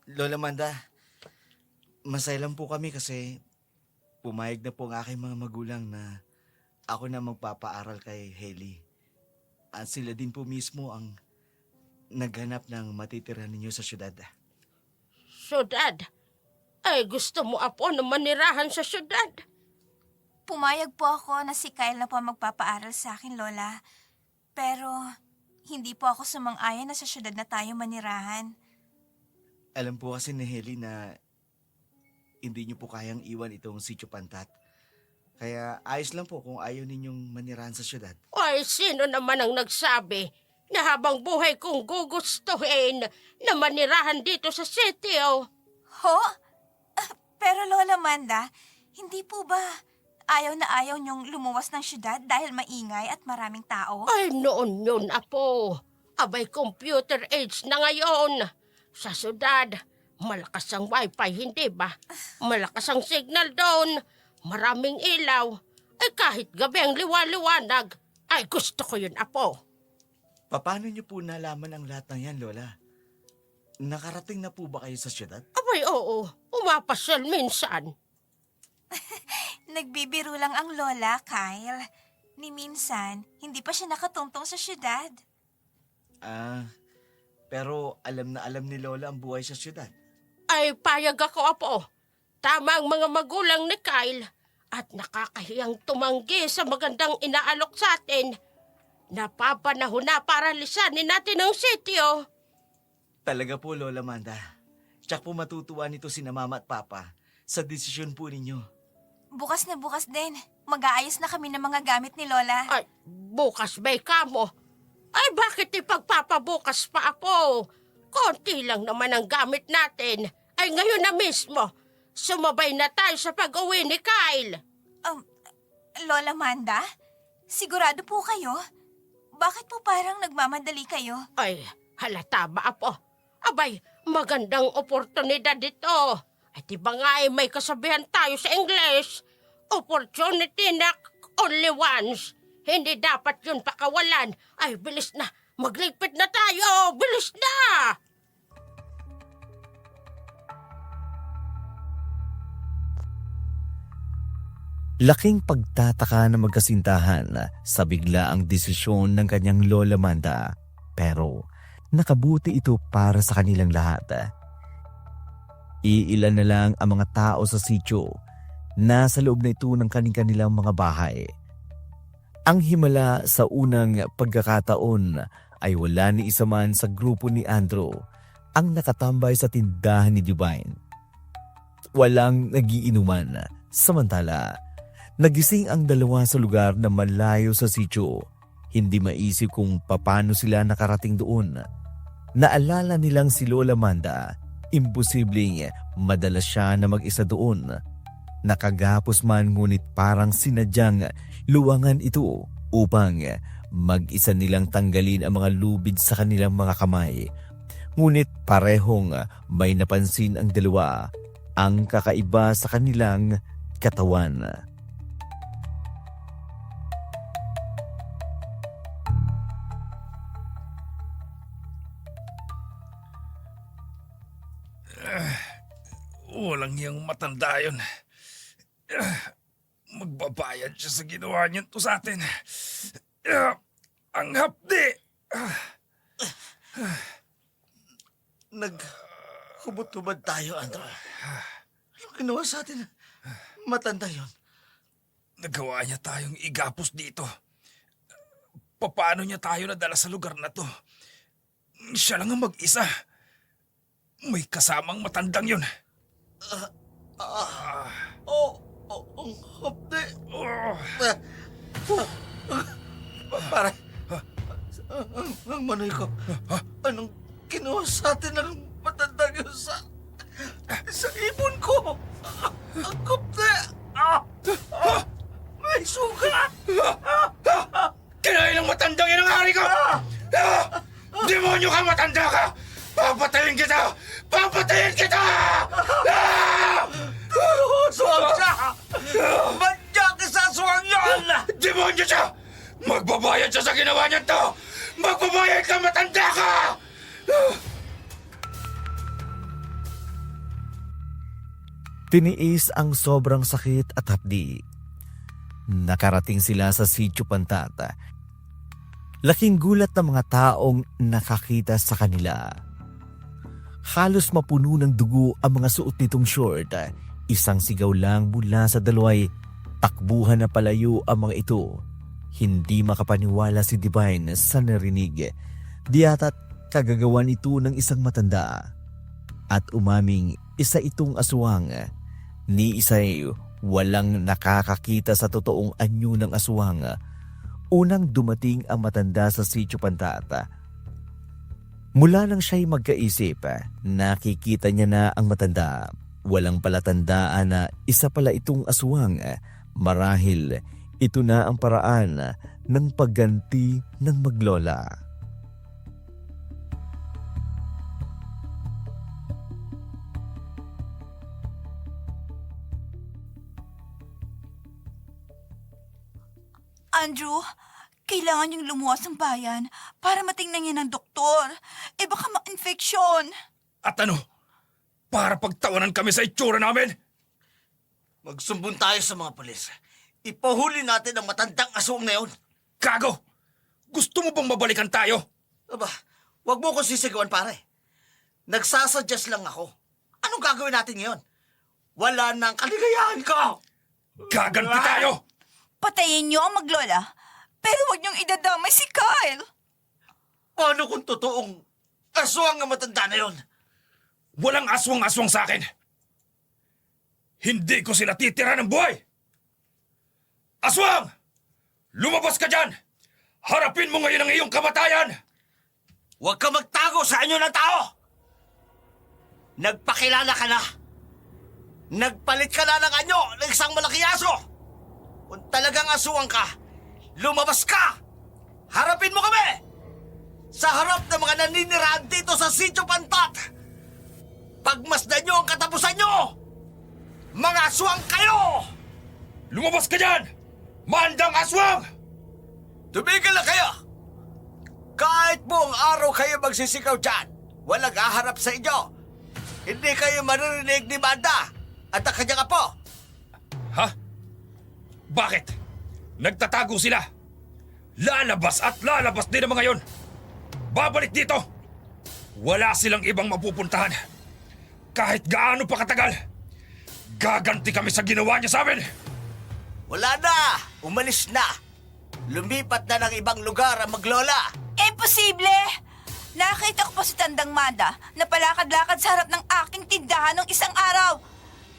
Lola Manda, masaya lang po kami kasi pumayag na po ang aking mga magulang na ako na magpapaaral kay Hailey. At sila din po mismo ang naghanap ng matitirahan ninyo sa syudad. Syudad? Ay, gusto mo apo na manirahan sa syudad? Pumayag po ako na si Kyle na po ang magpapaaral sa akin, Lola. Pero hindi po ako sumang-ayon na sa syudad na tayo manirahan. Alam po kasi ni Heli na hindi niyo po kayang iwan itong Sitio Pantat. Kaya ayos lang po kung ayaw ninyong manirahan sa syudad. Ay, sino naman ang nagsabi na habang buhay kong gugustuhin na manirahan dito sa city, oh? Ho? Pero Lola Manda, hindi po ba ayaw na ayaw niyong lumuwas ng syudad dahil maingay at maraming tao? Ay, noon yun, Apo. Abay, computer age na ngayon. Sa syudad, malakas ang wifi, hindi ba? Malakas ang signal doon. Maraming ilaw. Ay, kahit gabi ang liwa-liwanag. Ay, gusto ko yun, Apo. Paano niyo po nalaman ang lahat ng yan, Lola? Nakarating na po ba kayo sa syudad? Abay, oo. Umapasyal minsan. Nagbibiro lang ang Lola, Kyle. Ni minsan, hindi pa siya nakatungtong sa syudad. Pero alam na alam ni Lola ang buhay sa syudad. Ay, payag ako, Apo. Tama ang mga magulang ni Kyle at nakakahiyang tumanggi sa magandang inaalok sa atin. Napapanahon na para lisanin natin ang sitio. Talaga po, Lola Manda. Tsak po matutuwa nito sina Mama at Papa sa desisyon po ninyo. Bukas na bukas din. Mag-aayos na kami ng mga gamit ni Lola. Ay, bukas ba'y kamo? Ay, bakit ipagpapabukas pa, Apo? Konti lang naman ang gamit natin. Ay, ngayon na mismo. Sumabay na tayo sa pag-uwi ni Kyle. Lola Manda, sigurado po kayo? Bakit po parang nagmamadali kayo? Ay, halata ba, Apo? Abay, magandang oportunidad ito. Ay, diba nga ay may kasabihan tayo sa English? Opportunity knock only once. Hindi dapat yun pakawalan. Ay, bilis na. Magligpit na tayo. Bilis na! Laking pagtataka ng magkasintahan sa biglaang desisyon ng kanyang Lola Manda. Pero nakabuti ito para sa kanilang lahat. Iilan na lang ang mga tao sa sitio. Nasa loob na ito ng kanilang mga bahay. Ang himala sa unang pagkakataon ay wala ni isa man sa grupo ni Andrew ang nakatambay sa tindahan ni Divine. Walang nagiinuman. Samantala, nagising ang dalawa sa lugar na malayo sa sitio. Hindi maisip kung paano sila nakarating doon. Naalala nilang si Lola Manda. Imposibleng madalas siya na mag-isa doon. Nakagapos man ngunit parang sinadyang luwangan ito upang mag-isa nilang tanggalin ang mga lubid sa kanilang mga kamay. Ngunit parehong may napansin ang dalawa, ang kakaiba sa kanilang katawan. Walang yang matanda yun. Magbabayad siya sa ginawa niyan to sa atin. Ang hapdi! Naghubot-hubad tayo, Andrew. Anong ginawa sa atin? Matanda yon. Nagawa niya tayong igapos dito. Paano niya tayo nadala sa lugar na to? Siya lang ang mag-isa. May kasamang matandang yun. Ang hapde. Oh. Pare, ang manoy ko. Anong ginawa sa atin ng matandang yun sa ibon ko? Ang hapde. May sugat. Kinain ng matandang yan ang hari ko! Demonyo ka, matanda ka! Papatayin kita! Papatayin kita! Suwag siya! Ba't niya kisasuwag yan? Demonyo siya! Magbabayad siya sa ginawa niyan to! Magbabayad ka, matanda ka! Tiniis ang sobrang sakit at hapdi. Nakarating sila sa Sitio Pantat. Laking gulat ng mga taong nakakita sa kanila. Halos mapuno ng dugo ang mga suot nitong short. Isang sigaw lang mula sa dalaway Takbuhan na palayo ang mga ito. Hindi makapaniwala si Divine sa narinig. Di yata't kagagawan ito ng isang matanda. At umaming isa itong aswang. Ni isa'y walang nakakakita sa totoong anyo ng aswang. Unang dumating ang matanda sa Sitio Pantat. Mula nang siya'y magkaisip, nakikita niya na ang matanda. Walang palatandaan na isa pala itong aswang. Marahil ito na ang paraan ng pagganti ng maglola. Andrew, kailangan niyong lumuwas ng bayan para matingnan niya ng doktor. Baka ma-infeksyon. At ano? Para pagtawanan kami sa itsura namin? Magsumbong tayo sa mga pulis. Ipahuli natin ang matandang aswang na yun. Gago! Gusto mo bang mabalikan tayo? Aba, wag mo ko sisigawan, pare. Nagsasuggest lang ako. Anong gagawin natin ngayon? Wala nang kaligayahan ko! Gaganti tayo! Patayin niyo ang maglola, pero huwag niyong idadamay si Kyle. Paano kung totoong aswang ang matanda na yun? Walang aswang-aswang sa akin. Hindi ko sila titira ng buhay. Aswang! Lumabas ka dyan! Harapin mo ngayon ang iyong kamatayan! Huwag ka magtago sa anyo ng tao! Nagpakilala ka na! Nagpalit ka na ng anyo ng isang malaking aso! Kung talagang aswang ka, lumabas ka! Harapin mo kami! Sa harap ng mga naninirahan dito sa Sitio Pantat! Pagmasdan nyo ang katapusan nyo! Mga aswang kayo! Lumabas ka dyan! Mandang aswang! Tumigil na kayo! Kahit buong araw kayo magsisikaw dyan, walang haharap sa inyo. Hindi kayo maririnig ni Manda at ang kanyang apo. Ha? Bakit? Nagtatago sila. Lalabas at lalabas din ang mga yon. Babalik dito. Wala silang ibang mapupuntahan. Kahit gaano pa katagal. Gaganti kami sa ginawa niya sa amin. Wala na! Umalis na! Lumipat na ng ibang lugar ang maglola. Imposible! Nakita ko pa si Tandang Manda na palakad-lakad sa harap ng aking tindahan ng isang araw.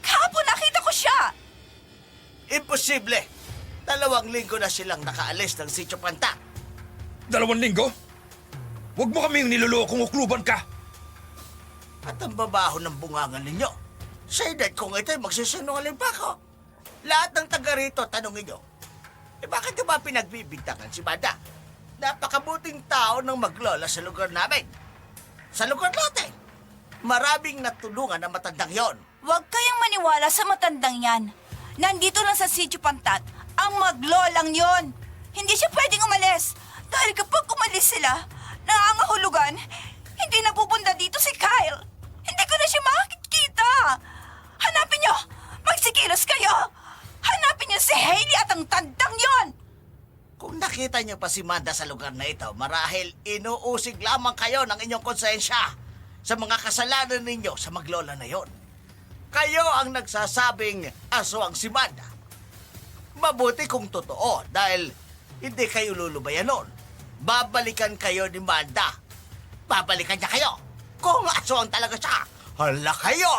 Kahapon nakita ko siya! Imposible! 2 linggo na silang nakaalis ng Sitio Pantat. 2 linggo? Huwag mo kaming nilolokong ukluban ka. At ang babaho ng bungangan ninyo. Sa edad kong ito'y magsisinungaling pa ako. Lahat ng taga rito, tanongin nyo, bakit nyo ba pinagbibintangan si Manda? Napakabuting tao ng maglola sa lugar namin. Sa lugar natin. Maraming natulungan ang matandang yon. Huwag kayong maniwala sa matandang yan. Nandito lang sa Sitio Pantat ang maglolang yon. Hindi siya pwedeng umalis. Dahil kapag umalis sila, nangangahulugan, hindi na pupunta dito si Kyle. Hindi ko na siya makikita. Hanapin niyo! Magsikilos kayo! Hanapin niyo si Hailey at ang tandang yon! Kung nakita niyo pa si Manda sa lugar na ito, marahil inuusig lamang kayo ng inyong konsensya sa mga kasalanan ninyo sa maglola na yon. Kayo ang nagsasabing aswang si Manda. Mabuti kung totoo dahil hindi kayo lulubayan nun. Babalikan kayo ni Manda. Babalikan niya kayo. Kung aswang talaga siya, hala kayo!